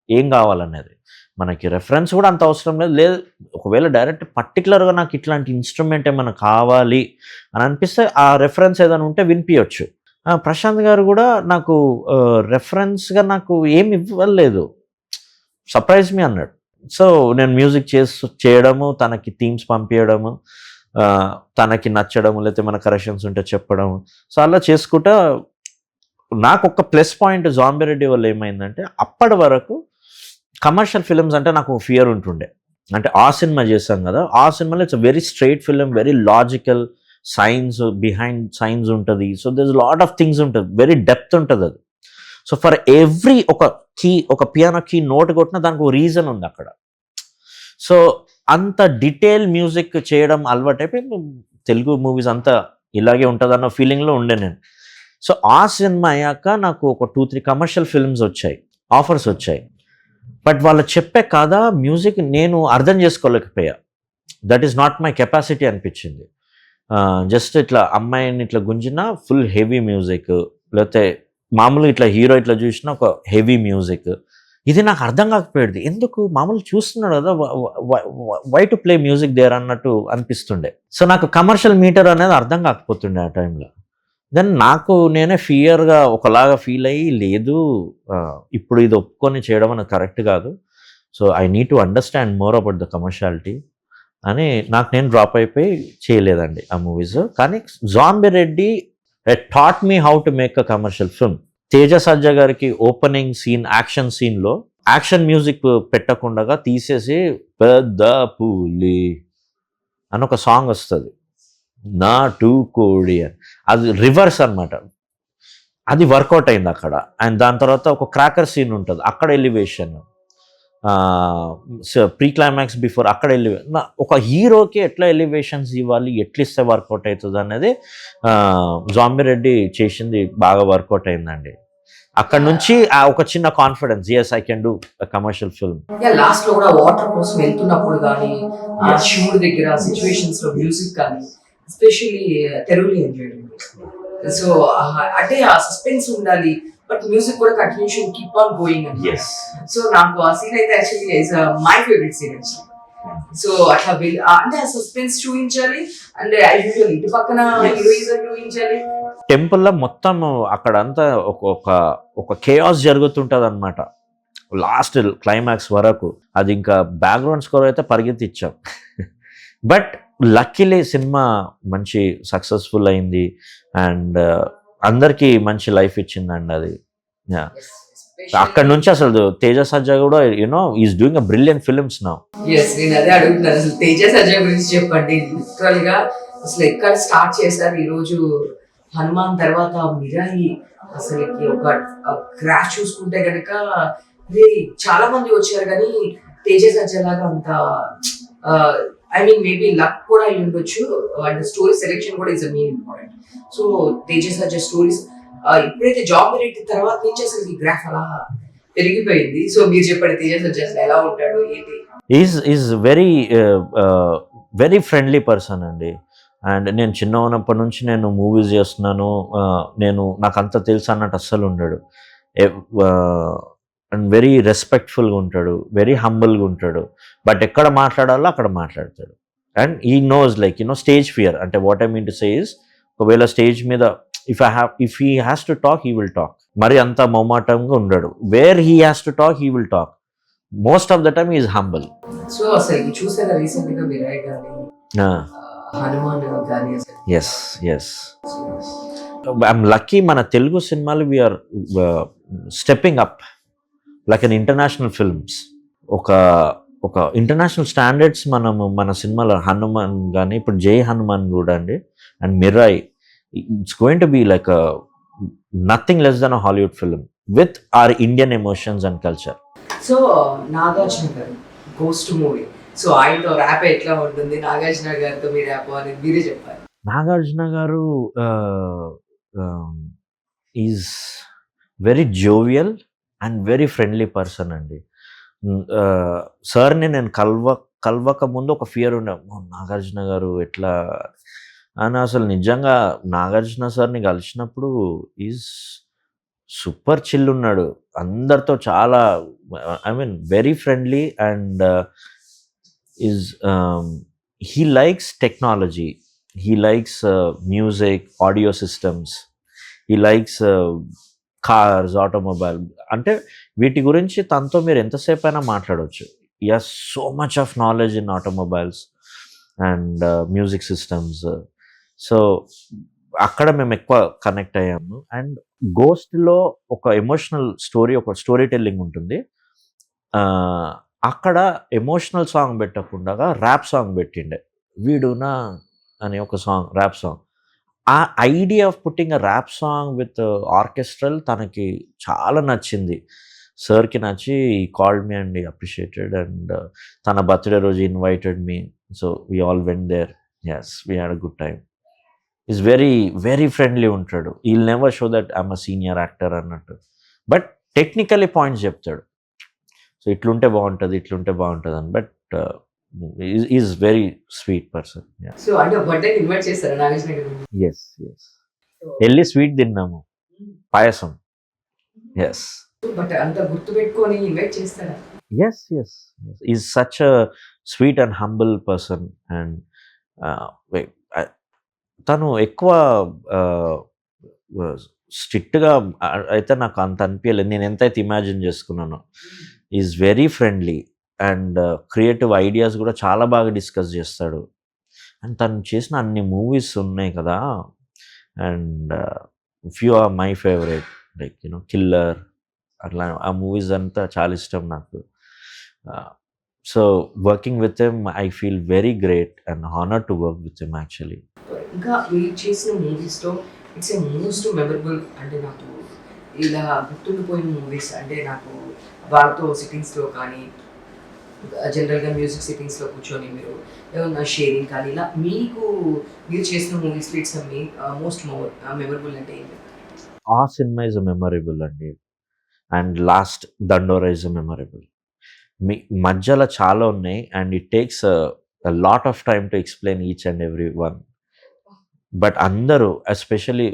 Speaker 2: ఏం కావాలనేది. మనకి రెఫరెన్స్ కూడా అంత అవసరం లేదు. ఒకవేళ డైరెక్ట్ పర్టికులర్గా నాకు ఇట్లాంటి ఇన్స్ట్రుమెంట్ ఏమైనా కావాలి అని అనిపిస్తే ఆ రెఫరెన్స్ ఏదైనా ఉంటే వినిపించవచ్చు. ప్రశాంత్ గారు కూడా నాకు రెఫరెన్స్గా నాకు ఏమి ఇవ్వలేదు, సర్ప్రైజ్ మీ అన్నాడు. సో నేను మ్యూజిక్ చేయడము, తనకి థీమ్స్ పంపించడము, తనకి నచ్చడము, లేకపోతే మన కరెక్షన్స్ ఉంటే చెప్పడము, సో అలా చేసుకుంటా నాకు ఒక ప్లస్ పాయింట్ జాంబీ రెడ్డి వల్ల ఏమైందంటే అప్పటి వరకు కమర్షియల్ ఫిలిమ్స్ అంటే నాకు ఫియర్ ఉంటుండే. అంటే ఆ సినిమా చేశాం కదా, ఆ సినిమాలో it's very straight film, very logical, science behind science ఉంటుంది. So there is lot of things ఉంటుంది, వెరీ డెప్త్ ఉంటుంది అది. సో ఫర్ ఎవ్రీ ఒక పియానో కీ నోట్ కొట్టినా దానికి ఒక రీజన్ ఉంది అక్కడ. సో అంత డీటెయిల్ మ్యూజిక్ చేయడం అలవాటైపోయి తెలుగు మూవీస్ అంతా ఇలాగే ఉంటుంది అన్న ఫీలింగ్లో ఉండే నేను. సో ఆ సినిమా అయ్యాక నాకు ఒక 2-3 కమర్షియల్ ఫిల్మ్స్ వచ్చాయి, ఆఫర్స్ వచ్చాయి. బట్ వాళ్ళు చెప్పే కదా మ్యూజిక్ నేను అర్థం చేసుకోలేకపోయా. That is not my capacity అనిపించింది. జస్ట్ ఇట్లా అమ్మాయిని ఇట్లా గుంజినా ఫుల్ హెవీ మ్యూజిక్, లేకపోతే మామూలుగా ఇట్లా హీరో ఇట్లా చూసినా ఒక హెవీ మ్యూజిక్. ఇది నాకు అర్థం కాకపోయేది. ఎందుకు మామూలు చూస్తున్నాడు కదా, why to play music there అన్నట్టు అనిపిస్తుండే. సో నాకు కమర్షియల్ మీటర్ అనేది అర్థం కాకపోతుండే ఆ టైంలో. దెన్ నాకు నేనే ఫియర్గా ఒకలాగా ఫీల్ అయ్యి, లేదు ఇప్పుడు ఇది ఒప్పుకొని చేయడం అనేది కరెక్ట్ కాదు, so I need to understand more about the commerciality అని నాకు నేను డ్రాప్ అయిపోయి చేయలేదండి ఆ మూవీస్. కానీ Zombie Reddy taught me how to make a commercial film. Teja Sajja గారికి ఓపెనింగ్ సీన్, యాక్షన్ సీన్లో యాక్షన్ మ్యూజిక్ పెట్టకుండా తీసేసి పెద్ద పూలి అని ఒక సాంగ్ వస్తుంది, నా టూ కోడి, అది రివర్స్ అనమాట. అది వర్కౌట్ అయింది అక్కడ. అండ్ దాని తర్వాత ఒక క్రాకర్ సీన్ ఉంటుంది, అక్కడ ఎలివేషన్, ప్రీ క్లైమాక్స్ బిఫోర్ అక్కడ ఒక హీరోకి ఎట్లా ఎలివేషన్స్ ఇవ్వాలి, ఎట్లా ఇస్తే వర్కౌట్ అవుతుంది అనేది జాంబీ రెడ్డి చేసింది బాగా వర్కౌట్ అయిందండి. అక్కడ నుంచి ఒక చిన్న confidence, yes I can do commercial film.
Speaker 1: Last లో కూడా వాటర్ కోసం వెళ్తున్నప్పుడు కానీ శివుడి దగ్గర సిచ్యువేషన్స్ లో మ్యూజిక్ కానీ ఎస్పెషల్లీ తెలుగులో ఎంజాయ్. సో అంటే ఆ సస్పెన్స్ ఉండాలి, బట్ మ్యూజిక్ కూడా కంటిన్యూషన్ కీప్ ఆన్ గోయింగ్ అని. సో నాకు ఆ సీన్ అయితే actually is my favourite scene actually. So అట్లా అంటే ఆ సస్పెన్స్ చూపించాలి, అండ్ యాజ్ యూజువల్ ఇటు పక్కన హీరోయిజం చూపించాలి.
Speaker 2: టెంపుల్లో మొత్తం అక్కడంతా ఒక కేయాస్ జరుగుతుంటుంది అనమాట లాస్ట్ క్లైమాక్స్ వరకు. అది ఇంకా బ్యాక్గ్రౌండ్ స్కోర్ అయితే పరిగెత్తిచ్చాం. బట్ లక్కీలీ సినిమా మంచి సక్సెస్ఫుల్ అయింది అండ్ అందరికీ మంచి లైఫ్ ఇచ్చిందండి అది. అక్కడ నుంచి అసలు తేజ సజ్జా కూడా you know is doing a brilliant films now.
Speaker 1: నేను అదే అడుగుతున్నాను, అసలు తేజ సజ్జా గురించి చెప్పండి. లిటరల్ గా అసలు ఎక్కడ స్టార్ట్ చేశారు ఈ రోజు హనుమాన్ తర్వాత మిరాయి అసలుకి ఒక క్రాష్ చూసుకుంటే కనుక చాలా మంది వచ్చారు కానీ తేజ సజ్జలాగా అంత ఐ మీన్ మేబీ లక్ కూడా అయి ఉండొచ్చు అండ్ స్టోరీ సెలెక్షన్ కూడా is a main important. So Teja సజ్జ స్టోరీస్ ఇప్పుడైతే జాబ్ మెరిట్ తర్వాత నుంచి అసలు ఈ గ్రాఫ్ అలా పెరిగిపోయింది. సో మీరు చెప్పండి తేజ సజ్జ అసలు ఎలా ఉంటాడు ఏంటి?
Speaker 2: ఈజ్ వెరీ ఫ్రెండ్లీ పర్సన్ అండి. అండ్ నేను చిన్న ఉన్నప్పటి నుంచి నేను మూవీస్ చేస్తున్నాను, నాకు అంత తెలుసు అన్నట్టు అస్సలు ఉండడు. అండ్ వెరీ రెస్పెక్ట్ఫుల్గా ఉంటాడు, వెరీ హంబుల్గా ఉంటాడు. బట్ ఎక్కడ మాట్లాడాలో అక్కడ మాట్లాడతాడు. And he knows like stage fear అంటే what I mean to say is, ఒకవేళ స్టేజ్ మీద if he has to talk he will talk. మరి అంత మొమాటంగా ఉండడు. Where he has to talk he will talk. Most of the time is humble.
Speaker 1: So అసలు చూసారా recent గా విరాయ్ గాని హనుమాన్ గాని?
Speaker 2: Yes I'm lucky. మన తెలుగు సినిమాలు we are stepping up like an international films. ఒక ఇంటర్నేషనల్ స్టాండర్డ్స్ మన సినిమాలో హనుమాన్ కానీ ఇప్పుడు జై హనుమాన్ కూడా అండి and Mirai, it's going to be like nothing less than a Hollywood film with our Indian emotions and culture.
Speaker 1: So Nagarjuna గారు గోస్ట్ మూవీ, సో ఆయనతో rap ఎట్లా ఉంటుంది, నాగార్జున గారితో మీ ర్యాప్ అనేది మీరే చెప్పాలి.
Speaker 2: నాగార్జున గారు is very jovial and very friendly person అండి. సార్ని నేను కలవక ముందు ఒక ఫియర్ ఉండే, నాగార్జున గారు ఎట్లా అని. అసలు నిజంగా నాగార్జున సార్ని కలిసినప్పుడు ఈజ్ సూపర్ చిల్ ఉన్నాడు, అందరితో చాలా I mean very friendly. And is he likes technology, he likes music, audio systems, he likes cars, automobile. అంటే వీటి గురించి తనతో మీరు ఎంతసేపు అయినా మాట్లాడవచ్చు. He has so much of knowledge in automobiles and music systems. So అక్కడ మేము ఎక్కువ కనెక్ట్ అయ్యాము. అండ్ గోస్ట్లో ఒక ఎమోషనల్ స్టోరీ, ఒక స్టోరీ టెల్లింగ్ ఉంటుంది. అక్కడ ఎమోషనల్ సాంగ్ పెట్టకుండా ర్యాప్ సాంగ్ పెట్టిండే, వీడునా అనే ఒక సాంగ్, ర్యాప్ సాంగ్. ఆ idea of putting a rap song with orchestral తనకి చాలా నచ్చింది. సార్కి నచ్చి called me and appreciated. And తన బర్త్డే రోజు invited me. So we all went there. Yes, we had a good time. Is very very friendly ఉంటాడు. He'll never show that I'm a senior actor అన్నట్టు. But technically points చెప్తాడు. So ఇట్లుంటే బాగుంటుంది అని. But is very sweet person.
Speaker 1: So అంటే birthday invite చేస్తారా నాగార్జున గారు?
Speaker 2: Yes వెళ్ళి స్వీట్ తిన్నాము, పాయసం. ఎస్.
Speaker 1: బట్ అంత గుర్తుపెట్టుకొని ఇన్వైట్ చేస్తారా?
Speaker 2: Yes is such a sweet and humble person. And తను ఎక్కువ స్ట్రిక్ట్గా అయితే నాకు అంత అనిపించలేదు, నేను ఎంతైతే ఇమాజిన్ చేసుకున్నానో. Is very friendly and creative ideas కూడా చాలా బాగా డిస్కస్ చేస్తాడు. అండ్ తను చేసిన అన్ని మూవీస్ ఉన్నాయి కదా, and few are my favourite, like killer, అట్లా ఆ మూవీస్ అంతా చాలా ఇష్టం నాకు. So working with him I feel very great and honour to work with him actually.
Speaker 1: ఇంకా మీరు చేసిన మూవీస్లో ఇట్స్ ఏ మోస్ట్ మెమరబుల్ అంటే నాకు ఇలా గుర్తుండిపోయిన మూవీస్ అంటే నాకు వాళ్ళతో సిట్టింగ్స్లో కానీ జనరల్గా మ్యూజిక్ సిట్టింగ్స్లో కూర్చొని మీరు ఏమన్నా షేరింగ్ కానీ ఇలా మీరు చేసిన మూవీస్లో ఇట్స్ మోస్ట్ మెమరబుల్ అంటే ఏంటి?
Speaker 2: ఆ సినిమా ఇస్ మెమరబుల్ అండి. అండ్ లాస్ట్ దండోరా ఇస్ మెమరబుల్. మీ మధ్యలో చాలా ఉన్నాయి and it takes lot of time to explain each and every one. But అందరూ ఎస్పెషలీ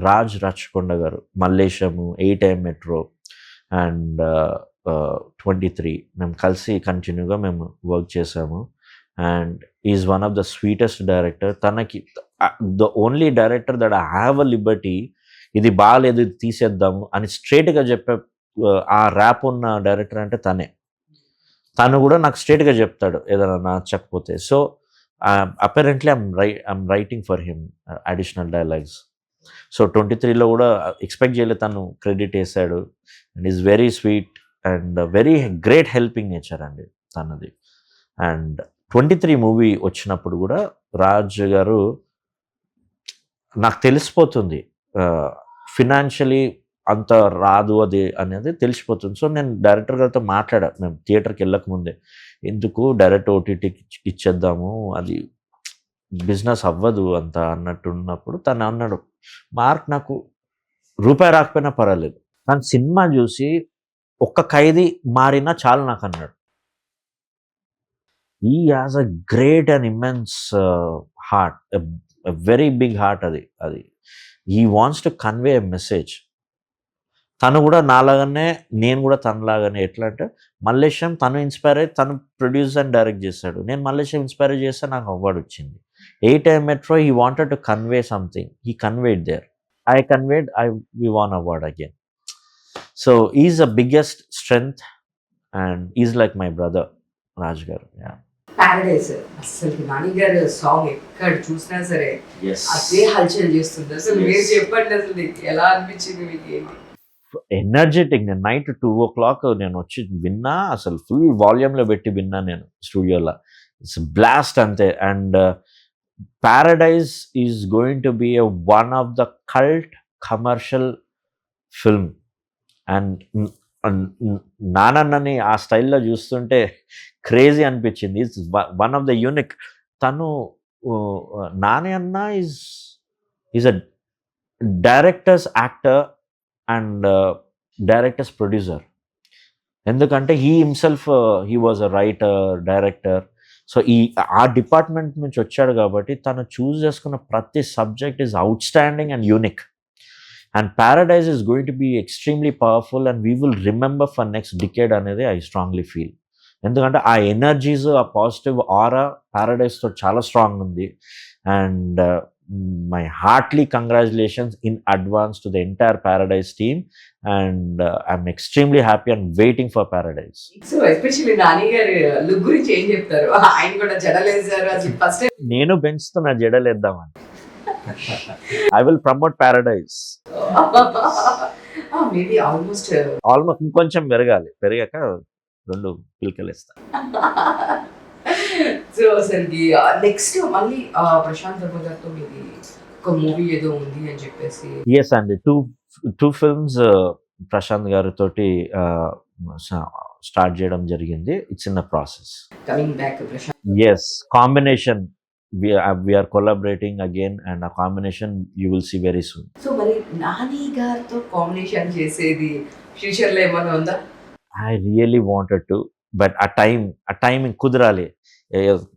Speaker 2: రాజ్ రచకొండ గారు, మల్లేశము, 8am మెట్రో అండ్ 23 మేము కలిసి కంటిన్యూగా మేము వర్క్ చేసాము. And is one of the sweetest director. తనకి the only director that I have a liberty, ఇది బాగాలేదు ఇది తీసేద్దాము అని స్ట్రేట్గా చెప్పే ఆ ర్యాప్ ఉన్న డైరెక్టర్ అంటే తనే. తను కూడా నాకు స్ట్రేట్గా చెప్తాడు ఏదైనా నచ్చకపోతే. So apparently I'm writing for him additional dialogues. So 23లో కూడా ఎక్స్పెక్ట్ చేయలేదు, తను క్రెడిట్ వేసాడు. And is very sweet and very great helping nature అండి తనది. అండ్ 23 మూవీ వచ్చినప్పుడు కూడా రాజ్ గారు నాకు తెలిసిపోతుంది ఫినాన్షియలీ అంత రాదు అది అనేది తెలిసిపోతుంది. సో నేను డైరెక్టర్ గారితో మాట్లాడా, మేము థియేటర్కి వెళ్ళకముందే, ఎందుకు డైరెక్ట్ ఓటీటీకి ఇచ్చేద్దాము, అది బిజినెస్ అవ్వదు అంత అన్నట్టు ఉన్నప్పుడు తను అన్నాడు, మార్క్ నాకు రూపాయి రాకపోయినా పర్వాలేదు, కానీ సినిమా చూసి ఒక్క ఖైదీ మారినా చాలు నాకు అన్నాడు. He has a great and immense heart, very big heart. అది he wants to convey a message. తను కూడా నాలాగానే, నేను కూడా తనలాగానే. ఎట్లా అంటే మల్లేశం తను ఇన్స్పైర్ అయ్యి తను ప్రొడ్యూస్ అండ్ డైరెక్ట్ చేశాడు, నేను మల్లేశం ఇన్స్పైర్ చేస్తే నాకు అవార్డు వచ్చింది. 8 metro he wanted to convey something, he conveyed there, I conveyed, we won award again. So is the biggest strength and is like my brother Raj గారు.
Speaker 1: Paradise అసలు నాని గారి song ఎక్కడ చూసినా సరే అదే హల్చల్ చేస్తుంది. అసలు మీరు చెప్పండి, అసలు మీకు ఎలా అనిపించింది, మీకు ఏంటి?
Speaker 2: ఎనర్జెటిక్. నేను నైట్ 2 o'clock నేను వచ్చి విన్నా, అసలు ఫుల్ వాల్యూమ్లో పెట్టి విన్నా నేను స్టూడియోలో. ఇట్స్ బ్లాస్ట్ అంతే. And Paradise is going to be one of the cult commercial film. And నానన్నని ఆ స్టైల్లో చూస్తుంటే క్రేజీ అనిపించింది. It's one of the unique. తను నాని అన్న is a directors actor and directors producer. ఎందుకంటే he himself he was a writer, director. So ఆ department నుంచి వచ్చాడు కాబట్టి తను చూస్ చేసుకున్న ప్రతి subject is outstanding and unique. And Paradise is going to be extremely powerful and we will remember for next decade అనేది I strongly feel. ఎందుకంటే ఆ ఎనర్జీస్, ఆ పాజిటివ్ ఆరా పారడైజ్తో చాలా స్ట్రాంగ్ ఉంది. And my heartily congratulations in advance to the entire Paradise team, and I'm extremely happy and waiting for Paradise.
Speaker 1: So especially Nani గారి look గురించి ఏం చెప్తారు? ఆయన కూడా జడలేసారు, అది ఫస్ట్ టైం
Speaker 2: నేను పెంచుతున్నా జడలేద్దామని. I will promote Paradise.
Speaker 1: Maybe almost
Speaker 2: ఇంకొంచెం పెరిగాక 2 పిలకలు ఇస్తా.
Speaker 1: సో అసలుకి నెక్స్ట్ మళ్ళీ ప్రశాంత్ వర్మ గారితో మీది ఒక మూవీ ఏదో ఉంది అని చెప్పేసి.
Speaker 2: ఎస్ అండి, టూ ఫిల్మ్స్ ప్రశాంత్ గారితో స్టార్ట్ చేయడం జరిగింది. It's in the process.
Speaker 1: Coming back Prashanth.
Speaker 2: Yes, combination we are collaborating again, and a combination you will see very soon.
Speaker 1: So మరి నాని గారితో కాంబినేషన్ చేసేది ఫ్యూచర్ లో ఏమైనా ఉందా?
Speaker 2: I really wanted to, but a time కుదరాలి.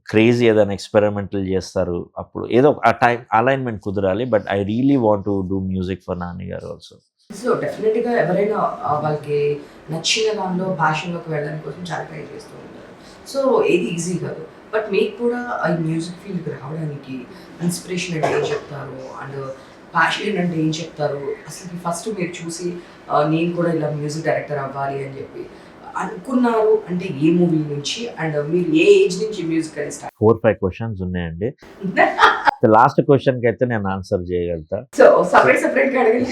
Speaker 2: Crazy ఏదైనా experimental చేస్తారు, అప్పుడు ఏదో ఆ టైం అలైన్మెంట్ కుదరాలి. But I really want to do music for Nani garu also.
Speaker 1: So డెఫినెట్గా ఎవరైనా వాళ్ళకి నచ్చిన దానిలో ప్యాషన్లోకి వెళ్ళడానికి కోసం చాలా ట్రై చేస్తూ ఉంటారు. సో ఏది ఈజీ కాదు. బట్ మీకు కూడా ఈ మ్యూజిక్ ఫీల్డ్కి రావడానికి ఇన్స్పిరేషన్ అంటే ఏం చెప్తారు, అండ్ ప్యాషన్ అంటే ఏం చెప్తారు? అసలు ఫస్ట్ మీరు చూసి నేను కూడా ఇలా మ్యూజిక్ డైరెక్టర్ అవ్వాలి అని చెప్పి అనుకున్నారు అంటే ఏ మూవీ నుంచి, అండ్ మీరు ఏ ఏజ్ నుంచి మ్యూజిక్ అని స్టార్ట్?
Speaker 2: 4-5 క్వశ్చన్స్ ఉన్నాయండి. లాస్ట్ క్వశ్చన్కి అయితే నేను ఆన్సర్ చేయగలుగుతా.
Speaker 1: సో సెపరేట్ గా అడగండి.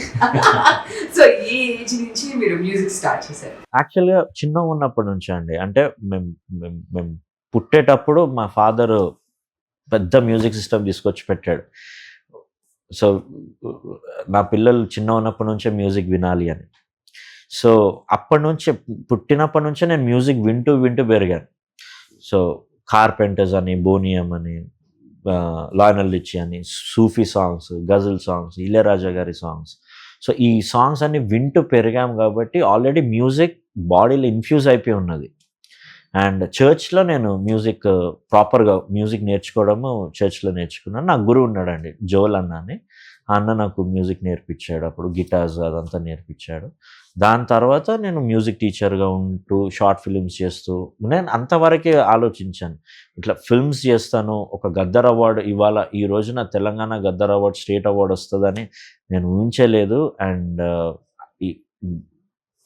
Speaker 1: సో ఏ ఏజ్ నుంచి మీరు మ్యూజిక్ స్టార్ట్ చేశారు?
Speaker 2: యాక్చువల్గా చిన్న ఉన్నప్పటి నుంచి అండి. అంటే మేము పుట్టేటప్పుడు మా ఫాదర్ పెద్ద మ్యూజిక్ సిస్టమ్ తీసుకొచ్చి పెట్టాడు. సో నా పిల్లలు చిన్న ఉన్నప్పటి నుంచే మ్యూజిక్ వినాలి అని. సో పుట్టినప్పటి నుంచే నేను మ్యూజిక్ వింటూ పెరిగాను. సో కార్పెంటర్స్ అని, బోనియం అని, లయనల్ రిచీ అని, సూఫీ సాంగ్స్, గజల్ సాంగ్స్, ఇళయరాజా గారి సాంగ్స్. సో ఈ సాంగ్స్ అన్ని వింటూ పెరిగాం కాబట్టి ఆల్రెడీ మ్యూజిక్ బాడీలో ఇన్ఫ్యూజ్ అయిపోయి ఉన్నది. అండ్ చర్చ్లో నేను మ్యూజిక్ ప్రాపర్గా మ్యూజిక్ నేర్చుకోవడము చర్చ్లో నేర్చుకున్నాను. నాకు గురువు ఉన్నాడండి, జోల్ అన్న అని. ఆ అన్న నాకు మ్యూజిక్ నేర్పించాడు, అప్పుడు గిటార్స్ అదంతా నేర్పించాడు. దాని తర్వాత నేను మ్యూజిక్ టీచర్గా ఉంటూ షార్ట్ ఫిల్మ్స్ చేస్తూ నేను అంతవరకే ఆలోచించాను, ఇట్లా ఫిల్మ్స్ చేస్తాను, ఒక గద్దర్ అవార్డు ఇవాళ ఈ రోజున Telangana Gaddar award, state award వస్తుందని నేను ఊహించలేదు. అండ్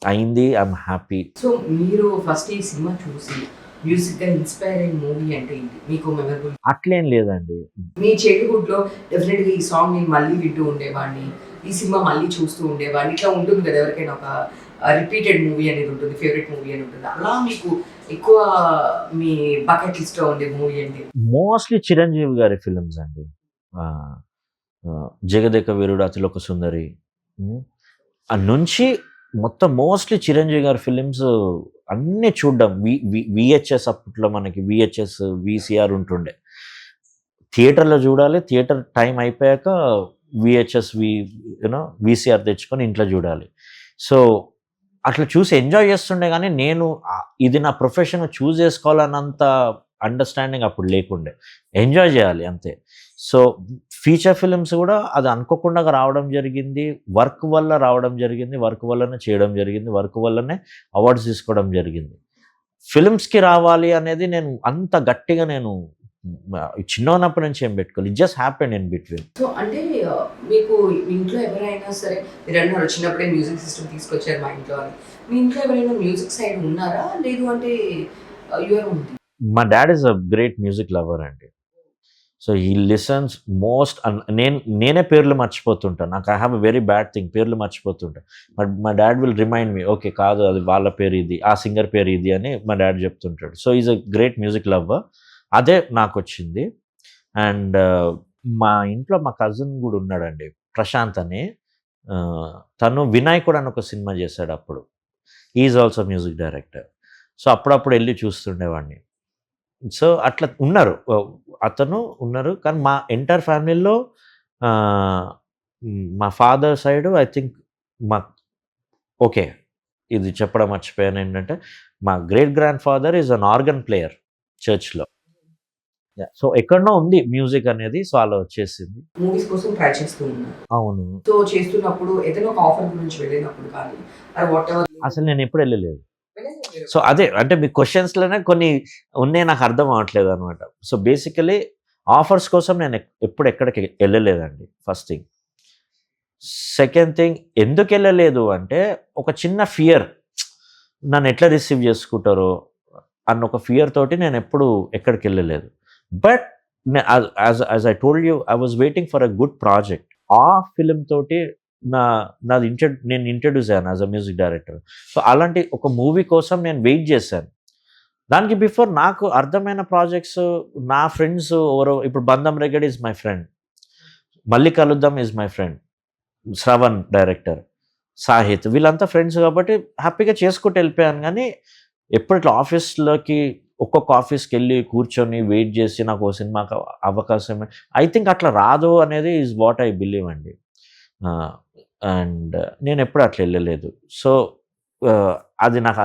Speaker 2: అయింది, ఐఎమ్ హ్యాపీ.
Speaker 1: సో మీరు ఫస్ట్ ఈ సినిమా చూసి మ్యూజిక్గా ఇన్స్పైర్ అయిన మూవీ అంటే ఏంటి మీకు మెమరబుల్?
Speaker 2: అట్లేం లేదండి.
Speaker 1: మీ చైల్డ్హుడ్లో డెఫినెట్గా ఈ సాంగ్ నేను మళ్ళీ వింటూ ఉండేవాడిని, ఈ సినిమా మళ్ళీ చూస్తూ ఉండేవాడిని, ఇట్లా ఉంటుంది కదా ఎవరికైనా ఒక రిపీటెడ్ మూవీ అనేది ఉంటుంది, ఫేవరెట్ మూవీ అని ఉంటుంది. అలా మీకు ఎక్కువ మీ బకెట్ లిస్ట్లో ఉండే మూవీ ఏంటి?
Speaker 2: మోస్ట్లీ చిరంజీవి గారి ఫిల్మ్స్ అండి. జగదేక వీరుడు అతిలోక సుందరి, ఆ నుంచి మొత్తం మోస్ట్లీ చిరంజీవి గారి ఫిలిమ్స్ అన్నీ చూడడం. విహెచ్ఎస్ అప్పట్లో మనకి విహెచ్ఎస్ వీసీఆర్ ఉంటుండే, థియేటర్లో చూడాలి, థియేటర్ టైం అయిపోయాక విహెచ్ఎస్ వీసీఆర్ తెచ్చుకొని ఇంట్లో చూడాలి. సో అట్లా చూసి ఎంజాయ్ చేస్తుండే, కానీ నేను ఇది నా ప్రొఫెషన్ చూస్ చేసుకోవాలన్నంత అండర్స్టాండింగ్ అప్పుడు లేకుండే. ఎంజాయ్ చేయాలి అంతే. సో ఫీచర్ ఫిలిమ్స్ కూడా అది అనుకోకుండా రావడం జరిగింది, వర్క్ వల్ల రావడం జరిగింది, వర్క్ వల్లనే చేయడం జరిగింది, వర్క్ వల్లనే అవార్డ్స్ తీసుకోవడం జరిగింది. ఫిలిమ్స్కి రావాలి అనేది నేను అంత గట్టిగా నేను చిన్న ఉన్నప్పటి నుంచి ఏం పెట్టుకోవాలి, it just happened in between.
Speaker 1: So అంటే మీకు ఇంట్లో ఎవరైనా సరే, మీరు అన్నారు చిన్నప్పుడే మ్యూజిక్ సిస్టమ్ తీసుకొచ్చారు మా ఇంట్లో అని, మీ ఇంట్లో ఎవరైనా మ్యూజిక్ సైడ్ ఉన్నారా, లేదు అంటే యువర్ ఓన్?
Speaker 2: మా dad is a great music lover అండి. So he listens most. నేనే పేర్లు మర్చిపోతుంటాను, నాకు I have a very bad thing, పేర్లు మర్చిపోతుంటాను. బట్ మా dad will remind me, okay కాదు అది వాళ్ళ పేరు ఇది, ఆ సింగర్ పేరు ఇది అని మా డాడ్ చెప్తుంటాడు. So is a great music lover. అదే నాకు వచ్చింది. అండ్ మా ఇంట్లో మా కజిన్ కూడా ఉన్నాడండి, ప్రశాంత్ అని. తను వినాయకుడు అని ఒక సినిమా చేశాడు అప్పుడు. Is also music director. So అప్పుడప్పుడు వెళ్ళి చూస్తుండేవాడిని. సో అట్లా ఉన్నారు, అతను ఉన్నారు. కానీ మా ఎంటైర్ ఫ్యామిలీలో మా father side I think okay ఇది చెప్పడం మర్చిపోయాను ఏంటంటే, మా great grand father is an organ player చర్చ్లో. సో ఎక్కడనో ఉంది మ్యూజిక్ అనేది, సో అలా వచ్చేసింది.
Speaker 1: మూవీస్ కోసం ట్రై చేస్తూ ఉన్నారు.
Speaker 2: అవును.
Speaker 1: సో చేస్తున్నప్పుడు ఏదైనా ఒక ఆఫర్ గురించి వెళ్ళినప్పుడు కానీ వాట్ ఎవర్,
Speaker 2: అసలు నేను ఎప్పుడు వెళ్ళలేదు. సో అదే అంటే మీ క్వశ్చన్స్లోనే కొన్ని ఉన్నాయి, నాకు అర్థం అవ్వట్లేదు అనమాట. సో బేసికలీ ఆఫర్స్ కోసం నేను ఎప్పుడు ఎక్కడికి వెళ్ళలేదండి, ఫస్ట్ థింగ్. సెకండ్ థింగ్, ఎందుకు వెళ్ళలేదు అంటే ఒక చిన్న ఫియర్, నన్ను ఎట్లా రిసీవ్ చేసుకుంటారో అన్న ఒక ఫియర్ తోటి నేను ఎప్పుడు ఎక్కడికి వెళ్ళలేదు. But as I told you, I was waiting for a good project. ఆ ఫిలిం తోటి నేను ఇంట్రడ్యూస్ అయ్యాను as a music director. So అలాంటి ఒక మూవీ కోసం నేను వెయిట్ చేశాను. దానికి బిఫోర్ నాకు అర్థమైన ప్రాజెక్ట్స్, నా ఫ్రెండ్స్ ఎవరో, ఇప్పుడు బంధం రెగడ్ ఈజ్ మై ఫ్రెండ్, మళ్ళీ కలుద్దాం is my friend, Shravan director, Sahith, వీళ్ళంతా ఫ్రెండ్స్ కాబట్టి హ్యాపీగా చేసుకుంటూ వెళ్ళిపోయాను. కానీ ఎప్పుడు ఇట్లా ఆఫీస్లోకి ఒక్కొక్క ఆఫీస్కి వెళ్ళి కూర్చొని వెయిట్ చేసి నాకు ఓ సినిమాకి అవకాశం, ఐ థింక్ అట్లా రాదు అనేది ఈజ్ వాట్ ఐ బిలీవ్ అండి. అండ్ నేను ఎప్పుడు అట్లా వెళ్ళలేదు. సో అది నాకు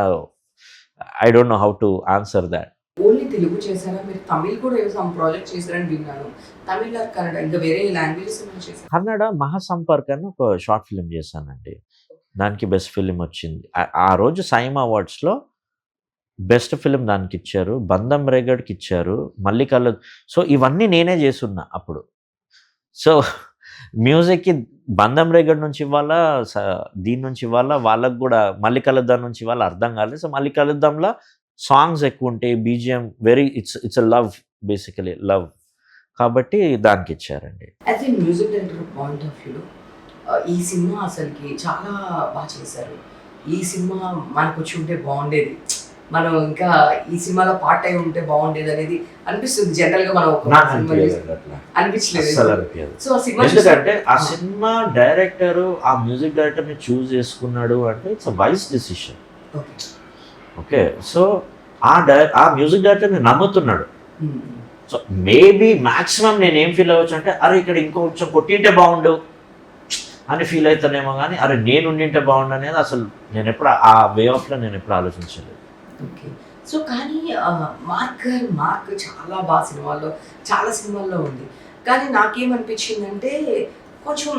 Speaker 2: I don't know how to answer that.
Speaker 1: Only Telugu చేశారా మీరు? తమిళ్ కూడా ఏదో సమ్ ప్రాజెక్ట్ చేశారని విన్నాను. తమిళ, కన్నడ, ఇంకా వేరే లాంగ్వేజెస్ చేశారు?
Speaker 2: కన్నడ మహాసంపర్క్ అని ఒక షార్ట్ ఫిల్మ్ చేశానండి, దానికి బెస్ట్ ఫిలిం వచ్చింది. ఆ రోజు సైమా అవార్డ్స్లో బెస్ట్ ఫిలిం దానికి ఇచ్చారు, బంధం రేగడ్కి ఇచ్చారు, మళ్ళీ సో ఇవన్నీ నేనే చేస్తున్నా అప్పుడు. సో మ్యూజిక్కి బంధం రేగడ్ నుంచి ఇవ్వాలా, దీని నుంచి ఇవ్వాలా, వాళ్ళకు కూడా మళ్ళీ కలుద్దాం నుంచి ఇవ్వాలా అర్థం కాలేదు. సో మళ్ళీ కలుద్దాంలో సాంగ్స్ ఎక్కువ ఉంటాయి, BGM very it's love, basically love, కాబట్టి దానికి ఇచ్చారండి.
Speaker 1: As a music director point of వ్యూలో ఈ సినిమా అసలుకి చాలా బాగా చేశారు, ఈ సినిమా మనకు వచ్చి ఉంటే బాగుండేది, మనం ఇంకా ఈ సినిమాలో పార్ట్ అయి ఉంటే బాగుండేది అనేది అనిపిస్తుంది జనరల్ గా. మనం అనిపించలేదు. సో
Speaker 2: ఎందుకంటే ఆ సినిమా డైరెక్టర్ ఆ మ్యూజిక్ డైరెక్టర్ ని చూస్ చేసుకున్నాడు అంటే it's wise decision. Okay, so ఆ మ్యూజిక్ డైరెక్టర్ ని నమ్ముతున్నాడు. సో మేబీ మాక్సిమం నేను ఏం ఫీల్ అవ్వచ్చు అంటే, అరే ఇక్కడ ఇంకొంచెం కొట్టింటే బాగుండు అని ఫీల్ అవుతానేమో, కానీ అరే నేను ఉండింటే బాగుండు అనేది అసలు నేను ఎప్పుడు ఆ వే ఆఫ్లో నేను ఎప్పుడు ఆలోచించలేదు.
Speaker 1: ఓకే, సో కానీ మార్క్ చాలా బాగా చాలా సినిమాల్లో ఉంది. కానీ నాకేమనిపించిందంటే కొంచెం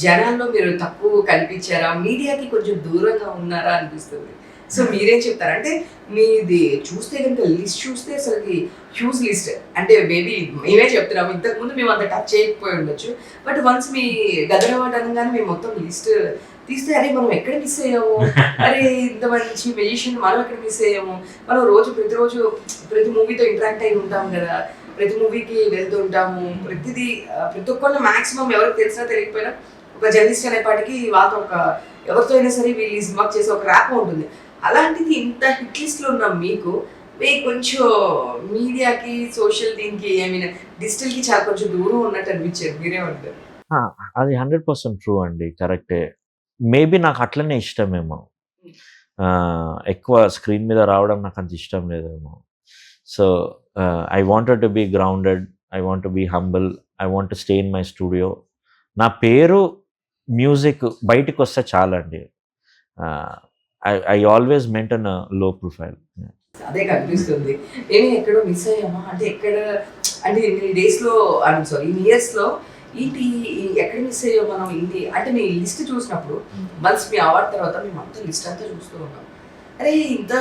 Speaker 1: జనాల్లో మీరు తక్కువ కనిపించారా, మీడియాకి కొంచెం దూరంగా ఉన్నారా అనిపిస్తుంది. సో మీరేం చెప్తారంటే, మీది చూస్తే కనుక లిస్ట్ చూస్తే అసలుకి హ్యూజ్ లిస్ట్, అంటే మేబీ మేమే చెప్తున్నాము, ఇంతకుముందు మేము అంత టచ్ చేయకపోయి ఉండొచ్చు. బట్ వన్స్ మీ గదరవాడ్ అనగానే మేము మొత్తం లిస్ట్ తీస్తే, అరే మనం ఎక్కడ మిస్ అయ్యాము, అరే ఇంత మంచి మెజిషియన్ మనం ఎక్కడ మిస్ అయ్యాము, మనం ప్రతిరోజు ప్రతి మూవీతో ఇంటరాక్ట్ అయి ఉంటాము కదా, ప్రతి మూవీకి వెళ్తూ ఉంటాము, ప్రతి ఒక్కళ్ళు మ్యాక్సిమం ఎవరికి తెలిసినా తెలియకపోయినా ఒక జర్నలిస్ట్ అనేపాటికి వాళ్ళతో ఎవరితో అయినా సరే వీళ్ళు ఈ సినిమాకి చేసే ఒక ర్యాప్ ఉంటుంది. అలాంటిది ఇంత హిట్ లిస్ట్లో ఉన్న మీకు కొంచెం మీడియాకి సోషల్ దీనికి ఐ మీన్ డిజిటల్ కి చాలా కొంచెం దూరం ఉన్నట్టు అనిపించేది, మీరేమంటారు?
Speaker 2: ఆ! అది 100% ట్రూ అండి. కరెక్టే. మేబీ నాకు అట్లనే ఇష్టమేమో. ఎక్కువ స్క్రీన్ మీద రావడం నాకంత ఇష్టం లేదేమో. So, I wanted to be grounded. I want to be humble. I want to stay in my studio. నా పేరు, మ్యూజిక్ బయటికొస్తే చాలండి. I always maintain low profile.
Speaker 1: అదే కనిపిస్తుంది. నేను ఎక్కడో మిస్ అయ్యామా అంటే ఎక్కడ అంటే ఇన్ని డేస్‌లో సారీ ఇన్ని ఇయర్స్‌లో ఏంటి ఎక్కడ మిస్ అయ్యాం మనం ఇన్ని అంటే మీ లిస్ట్ చూసినప్పుడు వన్స్ మీ అవార్డ్ తర్వాత మేమంతా లిస్ట్ అంతా చూస్తూ ఉన్నాం. అరే ఇంత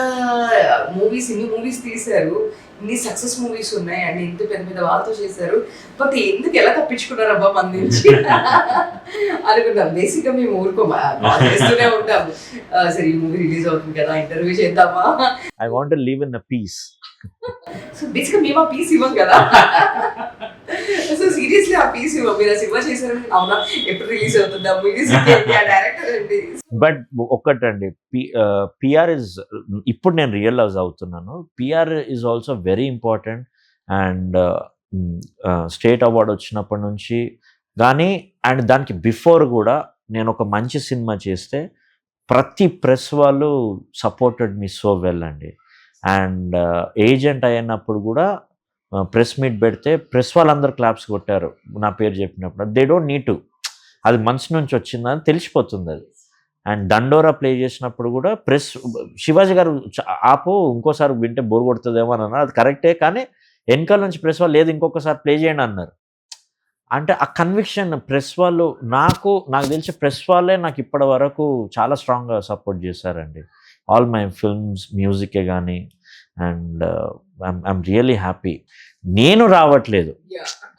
Speaker 1: ఇన్ని మూవీస్ తీశారు. ఇన్ని సక్సెస్ మూవీస్ ఉన్నాయి అండ్ ఇంత పెద్ద పెద్ద వాళ్ళతో చేశారు. బట్ ఎందుకు ఎలా తప్పించుకున్నారబ్బా మన నుంచి అనుకున్నాం. బేసిక్‌గా మేము కాల్ చేస్తూనే ఉంటాము. సరే ఈ మూవీ రిలీజ్ అవుతుంది కదా! ఇంటర్వ్యూ చేద్దామా?
Speaker 2: I want to live in peace.
Speaker 1: So బేసిక్‌గా మేము ఆ పీస్ ఇవ్వం కదా! సో సీరియస్‌లీ ఆ పీస్ ఇవ్వం. మీరు ఆ సినిమా చేశారని అవునా? ఎప్పుడు రిలీజ్ అవుతుందా? మ్యూజిక్ ఏంటి? ఆ డైరెక్టర్ ఏంటి?
Speaker 2: బట్ ఒక్కటండి, పిఆర్ ఇస్, ఇప్పుడు నేను రియలైజ్ అవుతున్నాను. PR is also very important. And state award వచ్చినప్పటి నుంచి కానీ, అండ్ దానికి బిఫోర్ కూడా నేను ఒక మంచి సినిమా చేస్తే ప్రతి ప్రెస్ వాళ్ళు సపోర్టెడ్ మీ సో వెల్ అండి. అండ్ ఏజెంట్ అయినప్పుడు కూడా ప్రెస్ మీట్ పెడితే ప్రెస్ వాళ్ళందరూ క్లాప్స్ కొట్టారు నా పేరు చెప్పినప్పుడు. దే డోంట్ నీడ్ టు, అది మనసు నుంచి వచ్చిందని తెలిసిపోతుంది అది. అండ్ దండోరా ప్లే చేసినప్పుడు కూడా ప్రెస్, శివాజీ గారు ఆపు ఇంకోసారి వింటే బోర్ కొడుతుందేమో అని అన్నారు. అది కరెక్టే, కానీ వెనకాల నుంచి ప్రెస్ వాళ్ళు లేదు ఇంకొకసారి ప్లే చేయండి అన్నారు. అంటే ఆ కన్విక్షన్ ప్రెస్ వాళ్ళు నాకు తెలిసి ప్రెస్ వాళ్ళే నాకు ఇప్పటి వరకు చాలా స్ట్రాంగ్గా సపోర్ట్ చేశారండి. ఆల్ మై ఫిల్మ్స్ మ్యూజికే కానీ. And I'm really happy. నేను రావట్లేదు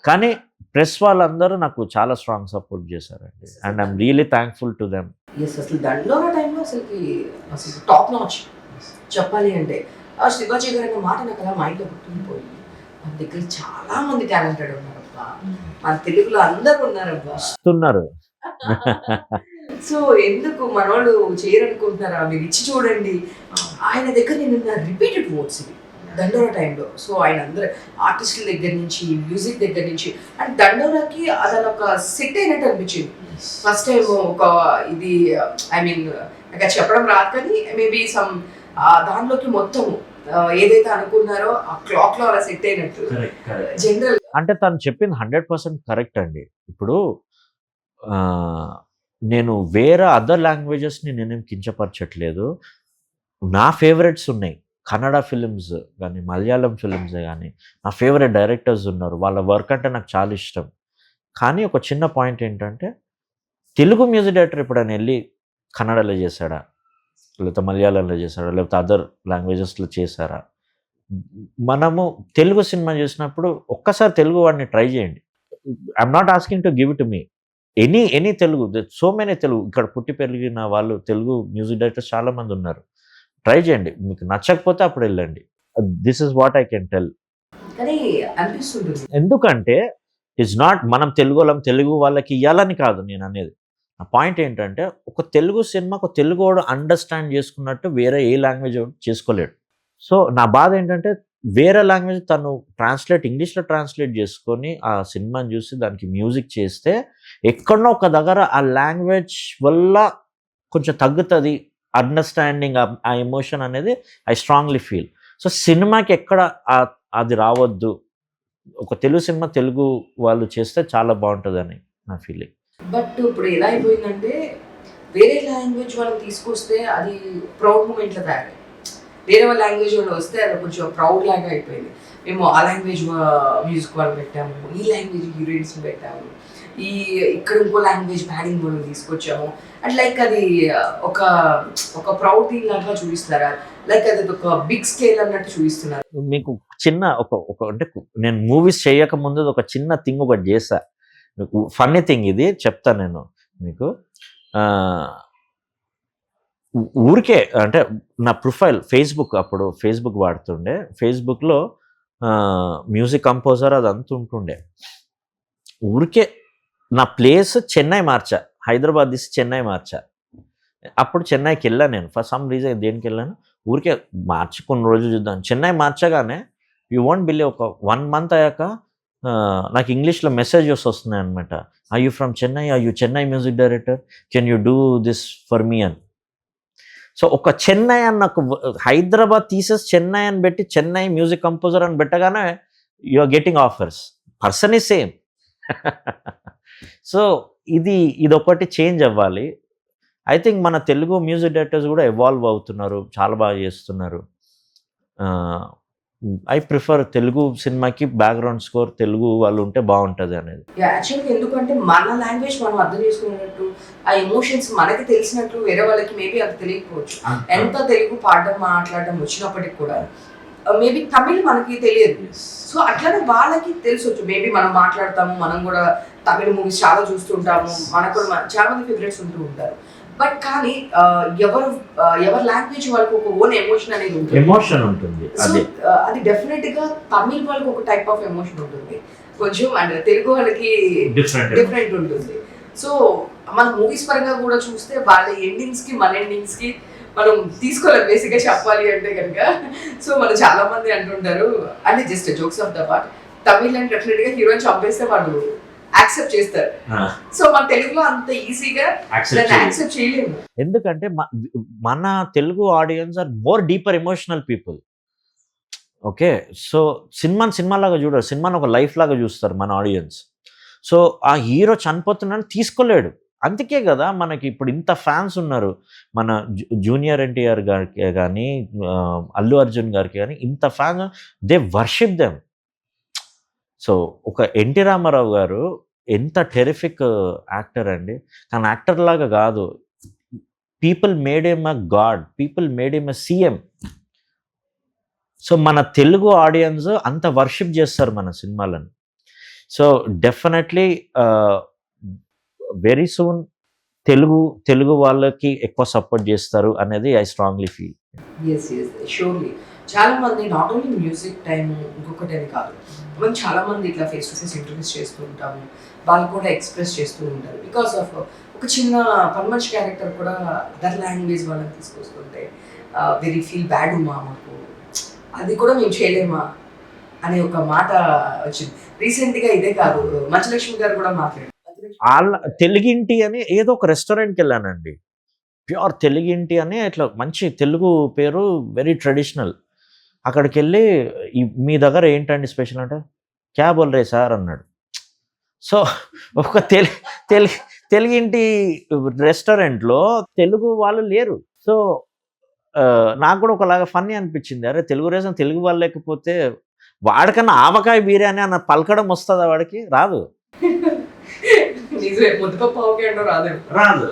Speaker 2: కానీ ప్రెస్ వాళ్ళందరూ నాకు చాలా స్ట్రాంగ్ సపోర్ట్ చేశారండి. And I'm really thankful to them.
Speaker 1: అసలు దండోరా టైంలో అసలు టాప్ నాచ్ చెప్పాలి అంటే ఆ శివాజీ గారు అనే మాట నాకు అలా మైండ్లో గుర్తుండిపోయి మన దగ్గర చాలా మంది టాలెంటెడ్ ఉన్నారబ్బా, మన తెలుగులో అందరూ ఉన్నారబ్బా.
Speaker 2: వస్తున్నారు.
Speaker 1: సో ఎందుకు మనోళ్ళు చేయరనుకుంటున్నారా? మీరు ఇచ్చి చూడండి. ఆయన దగ్గర నేను రిపీటెడ్ వర్డ్స్ ఇవి దండోరా టైంలో. సో ఆయన అందరూ ఆర్టిస్టుల దగ్గర నుంచి మ్యూజిక్ దగ్గర నుంచి అండ్ దండోరాకి అదన ఒక సెట్ అయినట్టు అనిపించింది. ఫస్ట్ టైం ఒక ఇది ఐ మీన్ నాకు చెప్పడం రాదు కానీ మేబీ సమ్ దానిలోకి మొత్తం ఏదైతే అనుకున్నారో ఆ క్లాక్ లో అలా సెట్ అయినట్టు జనరల్.
Speaker 2: అంటే తను చెప్పింది 100% కరెక్ట్ అండి. ఇప్పుడు నేను వేరే అదర్ లాంగ్వేజెస్ని నేనేం కించపరచట్లేదు. నా ఫేవరెట్స్ ఉన్నాయి. కన్నడ ఫిలిమ్స్ కానీ, మలయాళం ఫిలిమ్సే కానీ, నా ఫేవరెట్ డైరెక్టర్స్ ఉన్నారు. వాళ్ళ వర్క్ అంటే నాకు చాలా ఇష్టం. కానీ ఒక చిన్న పాయింట్ ఏంటంటే, తెలుగు మ్యూజిక్ డైరెక్టర్ ఎప్పుడైనా వెళ్ళి కన్నడలో చేశాడా? లేకపోతే మలయాళంలో చేశాడా? లేకపోతే అదర్ లాంగ్వేజెస్లో చేశారా? మనము తెలుగు సినిమా చేసినప్పుడు ఒక్కసారి తెలుగు వాడిని ట్రై చేయండి. I'm not asking to give it to me. Any Telugu, so many Telugu ఇక్కడ పుట్టి పెరిగిన వాళ్ళు తెలుగు మ్యూజిక్ డైరెక్టర్స్ చాలామంది ఉన్నారు. ట్రై చేయండి. మీకు నచ్చకపోతే అప్పుడు వెళ్ళండి. This is what I can tell.
Speaker 1: కానీ అనిపిస్తుంటుంది
Speaker 2: ఎందుకంటే ఇట్స్ నాట్ మనం తెలుగు వాళ్ళకి ఇవ్వాలని కాదు నేను అనేది. నా పాయింట్ ఏంటంటే ఒక తెలుగు సినిమా ఒక తెలుగు వాడు అండర్స్టాండ్ చేసుకున్నట్టు వేరే ఏ లాంగ్వేజ్ చేసుకోలేడు. సో నా బాధ ఏంటంటే వేరే లాంగ్వేజ్ తను ఇంగ్లీష్లో ట్రాన్స్లేట్ చేసుకొని ఆ సినిమాని చూసి దానికి మ్యూజిక్ చేస్తే ఎక్కడో ఒక దగ్గర ఆ లాంగ్వేజ్ వల్ల కొంచెం తగ్గుతుంది అండర్స్టాండింగ్, ఆ ఎమోషన్ అనేది ఐ స్ట్రాంగ్లీ ఫీల్. సో సినిమాకి ఎక్కడ అది రావద్దు, ఒక తెలుగు సినిమా తెలుగు వాళ్ళు చేస్తే చాలా బాగుంటుందని నా ఫీలింగ్.
Speaker 1: బట్ ఇప్పుడు ఎలా అయిపోయిందంటే వేరే లాంగ్వేజ్ వాళ్ళని తీసుకొస్తే అది ప్రౌడ్ మూమెంట్లో తయారై వేరే వాళ్ళ లాంగ్వేజ్ వాళ్ళు వస్తే అది కొంచెం ప్రౌడ్ లాగా అయిపోయింది. మేము ఆ లాంగ్వేజ్ మ్యూజిక్ వాళ్ళు పెట్టాము, ఈ లాంగ్వేజ్ హీరోయిన్స్ పెట్టాము, ఇక్కడ ఇంకో లాంగ్వేజ్ బ్యాడింగ్ వాళ్ళు తీసుకొచ్చాము అండ్ లైక్ అది ఒక ప్రౌడ్ థింగ్ లాగా చూపిస్తారా? లైక్ అది ఒక బిగ్ స్కేల్ అన్నట్టు చూపిస్తున్నారు.
Speaker 2: మీకు చిన్న ఒక అంటే నేను మూవీస్ చేయక ముందు ఒక చిన్న థింగ్ ఒకటి చేస్తా. మీకు ఫన్నీ థింగ్ ఇది చెప్తాను నేను మీకు. ఊరికే అంటే నా ప్రొఫైల్ అప్పుడు ఫేస్బుక్ వాడుతుండే. ఫేస్బుక్లో మ్యూజిక్ కంపోజర్ అదంతా ఉంటుండే. ఊరికే నా ప్లేస్ చెన్నై మార్చా, హైదరాబాద్ తీసి చెన్నై మార్చా. అప్పుడు చెన్నైకి వెళ్ళాను నేను. ఫర్ సమ్ రీజన్ దేనికి వెళ్ళాను, ఊరికే మార్చి కొన్ని రోజులు చూద్దాం. చెన్నై మార్చగానే యూ వోంట్ బిలీవ్ ఒక 1 మంత్ అయ్యాక నాకు ఇంగ్లీష్లో మెసేజెస్ వస్తున్నాయి అనమాట. I you from Chennai, I you Chennai music director, can you do this for me అని. సో ఒక చెన్నై అన్న హైదరాబాద్ తీసేసి చెన్నై అని పెట్టి చెన్నై మ్యూజిక్ కంపోజర్ అని పెట్టగానే you are getting offers. Person is same. So ఇదొకటి చేంజ్ అవ్వాలి. ఐ థింక్ మన తెలుగు మ్యూజిక్ డైరెక్టర్స్ కూడా ఎవాల్వ్ అవుతున్నారు, చాలా బాగా చేస్తున్నారు. ఐ ప్రిఫర్ తెలుగు సినిమాకి బ్యాక్గ్రౌండ్ స్కోర్ తెలుగు వాళ్ళు ఉంటే బాగుంటుంది అనేది.
Speaker 1: యాక్చువల్గా ఎందుకంటే మన లాంగ్వేజ్ మనం అర్థం చేసుకునేటట్టు, ఆ ఎమోషన్స్ మనకి తెలిసినట్లు వేరే వాళ్ళకి మేబీ అది తెలియకపోవచ్చు. ఎంత తెలుగు పాడడం మాట్లాడడం వచ్చినప్పటికి కూడా మేబీ తమిళ్ మనకి తెలియదు. సో అట్లనే వాళ్ళకి తెలిసొచ్చు. మేబీ మనం మాట్లాడతాము, మనం కూడా తమిళ మూవీస్ చాలా చూస్తుంటాము, మనకు కూడా చాలా మంది ఫేవరెట్స్ ఉంటూ ఉంటారు. బట్ కానీ ఎవరి లాంగ్వేజ్ వాళ్ళకి ఒక ఓన్ ఎమోషన్ అనేది ఉంటుంది.
Speaker 2: ఎమోషన్ ఉంటుంది.
Speaker 1: అది డెఫినెట్ గా తమిళ్ వాళ్ళకి ఒక టైప్ ఆఫ్ ఎమోషన్ ఉంటుంది కొంచెం, అండ్ తెలుగు వాళ్ళకి డిఫరెంట్ ఉంటుంది. సో మన మూవీస్ పరంగా కూడా చూస్తే వాళ్ళ ఎండింగ్స్ కి మన ఎండింగ్స్ కి మనం తీసుకోవాలి బేసిక్ గా చెప్పాలి అంటే కనుక. సో మనం చాలా మంది అంటుంటారు, అంటే just jokes of the part, Tamil అని డెఫినెట్ గా హీరోయిన్ చంపేస్తే వాళ్ళు యాక్సెప్ట్ చేస్తారు. సో మన తెలుగులో అంత ఈజీగా యాక్సెప్ట్ చేయలేము.
Speaker 2: ఎందుకంటే మన తెలుగు audience are more deeper emotional people. Okay, so cinema లాగా చూడరు, సినిమాని ఒక లైఫ్ లాగా చూస్తారు మన ఆడియన్స్. సో ఆ హీరో చనిపోతున్నాడని తీసుకోలేడు. అందుకే కదా మనకి ఇప్పుడు ఇంత ఫ్యాన్స్ ఉన్నారు. మన జూనియర్ ఎన్టీఆర్ గారికి కానీ అల్లు అర్జున్ గారికి కానీ ఇంత fans, they worship them. So ఒక ఎన్టీ రామారావు గారు ఎంత టెరిఫిక్ యాక్టర్ అండి, కానీ యాక్టర్ లాగా కాదు. People made him a God, people made him a CM. So మన తెలుగు ఆడియన్స్ అంత వర్షిప్ చేస్తారు మన సినిమాలను. So definitely very soon Telugu వాళ్ళకి ఎక్కువ సపోర్ట్ చేస్తారు అనేది ఐ స్ట్రాంగ్లీ ఫీల్.
Speaker 1: షూర్లీ. చాలా మంది నాట్ ఓన్లీ మ్యూజిక్ టైం, ఇంకొకటి అని కాదు, మనం చాలా మంది ఇట్లా ఫేస్ టు ఫేస్ ఇంటర్వ్యూస్ చేస్తూ ఉంటాము, వాళ్ళు కూడా ఎక్స్ప్రెస్ చేస్తూ ఉంటారు. బికాస్ ఆఫ్ ఒక చిన్న పనిమనిషి క్యారెక్టర్ కూడా అదర్ లాంగ్వేజ్ వాళ్ళని తీసుకొస్తుంటే వెరీ ఫీల్ బ్యాడ్ మాకు, అది కూడా మేము చేయలేమా అనే ఒక మాట వచ్చింది రీసెంట్గా. ఇదే కాదు, మంచలక్ష్మి గారు కూడా మాట్లాడారు.
Speaker 2: తెలుగింటి అని ఏదో ఒక రెస్టారెంట్కి వెళ్ళానండి, ప్యూర్ తెలుగింటి అని, ఇట్లా మంచి తెలుగు పేరు, వెరీ ట్రెడిషనల్. అక్కడికి వెళ్ళి మీ దగ్గర ఏంటండి స్పెషల్ అంటే, క్యా బోల్ రే సార్ అన్నాడు. సో ఒక తెలుగింటి రెస్టారెంట్లో తెలుగు వాళ్ళు లేరు. సో నాకు కూడా ఒకలాగా ఫన్నీ అనిపించింది. అరే తెలుగు రేసం తెలుగు వాళ్ళు లేకపోతే వాడికన్నా ఆవకాయ బిర్యానీ అన్న పలకడం వస్తుందా వాడికి? రాదు. రాదు.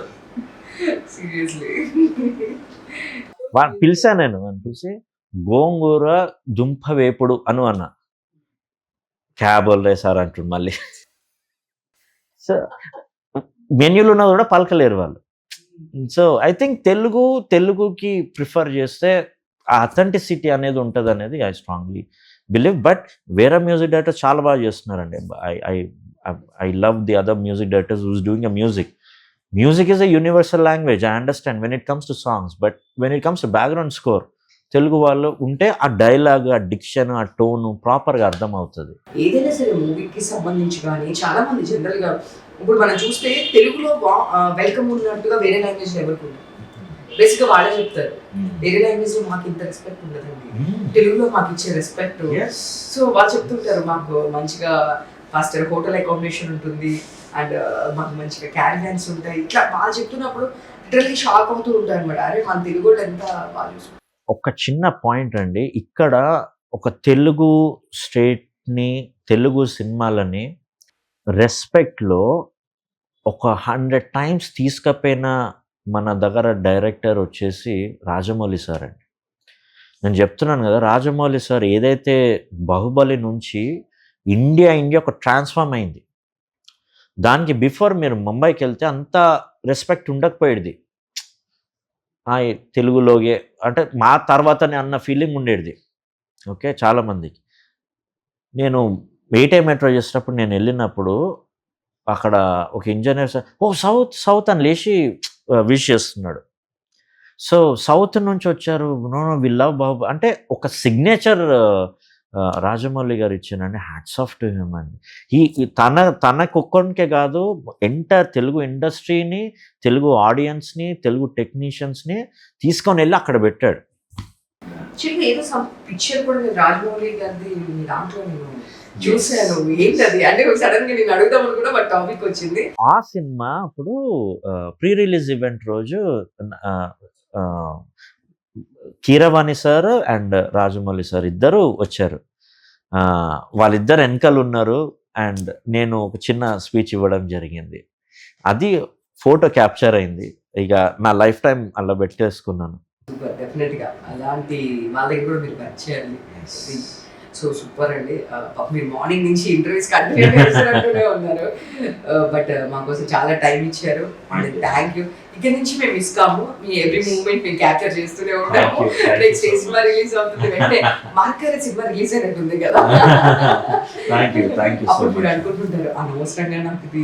Speaker 2: పిలిచా నేను, పిలిచి గోంగూర దుంప వేపుడు అన్న, క్యాబోల్ రే సార్ అంటుంది మళ్ళీ. సో మెన్యూలు ఉన్నది కూడా పలకలేరు వాళ్ళు. సో ఐ థింక్ తెలుగుకి ప్రిఫర్ చేస్తే ఆ అథెంటిసిటీ అనేది ఉంటుంది అనేది ఐ స్ట్రాంగ్లీ బిలీవ్. బట్ వేరే మ్యూజిక్ డైరెక్టర్స్ చాలా బాగా చేస్తున్నారండి. I love the other music directors who's doing a music. Music is a universal language, I understand, when it comes to songs. But when it comes to background score, Telugu వాళ్ళు ఉంటే ఆ dialogue, ఆ diction, ఆ tone ప్రాపర్గా అర్థం అవుతుంది.
Speaker 1: ఏదైనా సరే మూవీకి సంబంధించి కానీ చాలా మంది జనరల్గా ఇప్పుడు మనం చూస్తే తెలుగులో వెల్కమ్ ఉన్నట్టుగా వేరే లాంగ్వేజ్లో ఎవరికి ఉండదు. బేసిక్గా వాళ్ళే చెప్తారు, వేరే లాంగ్వేజ్లో మాకు ఇంత రెస్పెక్ట్ ఉండదండి, తెలుగులో మాకు ఇచ్చే రెస్పెక్ట్. సో వాళ్ళు చెప్తుంటారు, మాకు మంచిగా ఫస్ట్ హోటల్ అకామిడేషన్ ఉంటుంది, అండ్ మాకు మంచిగా క్యారివ్యాన్స్ ఉంటాయి. ఇట్లా వాళ్ళు చెప్తున్నప్పుడు లిటరల్లీ షాక్ అవుతూ ఉంటారు అనమాట. అరే మన తెలుగు వాళ్ళు ఎంత బాగా చూసుకుంటారు.
Speaker 2: ఒక చిన్న పాయింట్ అండి, ఇక్కడ ఒక తెలుగు స్టేట్ని, తెలుగు సినిమాలని రెస్పెక్ట్లో ఒక 100 times తీసుకపోయిన మన దగ్గర డైరెక్టర్ వచ్చేసి రాజమౌళి సార్ అండి. నేను చెప్తున్నాను కదా, రాజమౌళి సార్ ఏదైతే బాహుబలి నుంచి ఇండియా ఒక ట్రాన్స్ఫార్మ్ అయింది. దానికి బిఫోర్ మీరు ముంబైకి వెళ్తే అంత రెస్పెక్ట్ ఉండకపోయేది. తెలుగులోగే అంటే మా తర్వాతనే అన్న ఫీలింగ్ ఉండేది. ఓకే, చాలామందికి. నేను వెయిటే మెట్రో చేసేటప్పుడు నేను వెళ్ళినప్పుడు అక్కడ ఒక ఇంజనీర్ సార్, ఓ సౌత్ అని లేచి విష్ చేస్తున్నాడు. సో సౌత్ నుంచి వచ్చారు, నో నో వి లవ్ బాబు అంటే ఒక సిగ్నేచర్ రాజమౌళి గారు ఇచ్చానండి. హ్యాట్స్ ఆఫ్ టు హిమ్ అండి. తనకొక్కనికే కాదు, ఎంటైర్ తెలుగు ఇండస్ట్రీని, తెలుగు ఆడియన్స్ని, తెలుగు టెక్నీషియన్స్ని తీసుకొని వెళ్ళి అక్కడ పెట్టాడు.
Speaker 1: యాక్చువల్గా ఏదో సమ్ పిక్చర్ కూడా నేను రాజమౌళి గారిది మీ దాంట్లో నేను చూసాను. ఏంటది అంటే సడన్ గా నేను అడుగుదామని కూడా బట్ టాపిక్ వచ్చింది.
Speaker 2: ఆ సినిమా అప్పుడు ప్రీ రిలీజ్ ఈవెంట్ రోజు Keeravani sir and Rajamouli sir ఇద్దరు వచ్చారు. వాళ్ళిద్దరు వెనకాల ఉన్నారు అండ్ నేను ఒక చిన్న స్పీచ్ ఇవ్వడం జరిగింది. అది ఫోటో క్యాప్చర్ అయింది. ఇక నా లైఫ్ టైం అలా పెట్టేసుకున్నాను.
Speaker 1: సూపర్, డెఫినెట్ గా అలాంటి వాళ్ళ దగ్గర కూడా మీరు వర్క్ చేయాలి. సో సూపర్ అండి. మీరు మార్నింగ్ నుంచి ఇంటర్వ్యూస్ కంటిన్యూ చేస్తున్నట్టునే ఉన్నారు. బట్ మా కోసం చాలా టైం ఇచ్చారు. Thank you. ఇక్కడ నుంచి మేము మిస్ కాము. మీ ఎవ్రీ మూమెంట్ మేము క్యాప్చర్ చేస్తూనే ఉంటాము. నెక్స్ట్ సినిమా రిలీజ్ అవుతుంది అంటే మార్కర్ సినిమా రిలీజ్ అయినట్టుంది కదా. అప్పుడు మీరు అనుకుంటుంటారు అనవసరంగా నాకు ఇది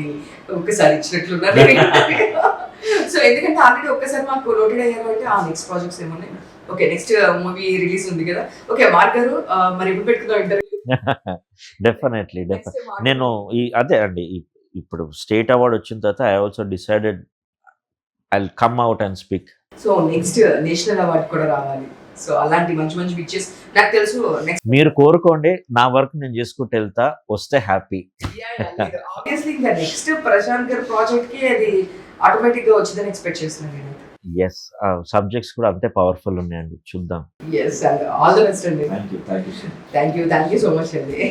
Speaker 1: ఒకసారి ఇచ్చినట్లున్నారు. సో ఎందుకంటే ఆల్రెడీ ఒక్కసారి మాకు నోటెడ్ అయ్యారు అంటే ఆ నెక్స్ట్ ప్రాజెక్ట్స్ ఏమున్నాయి, ఓకే నెక్స్ట్ మూవీ రిలీజ్ ఉంది కదా, ఓకే మార్కరు మరి ఎప్పుడు పెట్టుకుందాం ఇంటర్వ్యూ.
Speaker 2: డెఫినెట్లీ నేను అదే అండి, ఇప్పుడు స్టేట్ అవార్డ్ వచ్చిన తర్వాత I also decided I will come out and speak.
Speaker 1: So next national award కూడా రావాలి. సో అలాంటి మంచి మంచి పిక్చర్స్ నాకు తెలుసు. నెక్స్ట్
Speaker 2: మీరు కోరుకోండి, నా వర్క్ నేను చేసుకుంటూ వెళ్తా, వస్తే హ్యాపీ.
Speaker 1: ఆబ్వియస్లీ ఇంకా నెక్స్ట్ ప్రశాంత్ గారి ప్రాజెక్ట్ కి అది ఆటోమేటిక్ గా వచ్చిందని ఎక్స్పెక్ట్ చేస్తున్నాను నేను.
Speaker 2: ఎస్, సబ్జెక్ట్స్ కూడా అంతే పవర్ఫుల్ ఉన్నాయండి, చూద్దాం.
Speaker 1: Yes and all the best అండి. థ్యాంక్ యూ సో మచ్ అండి.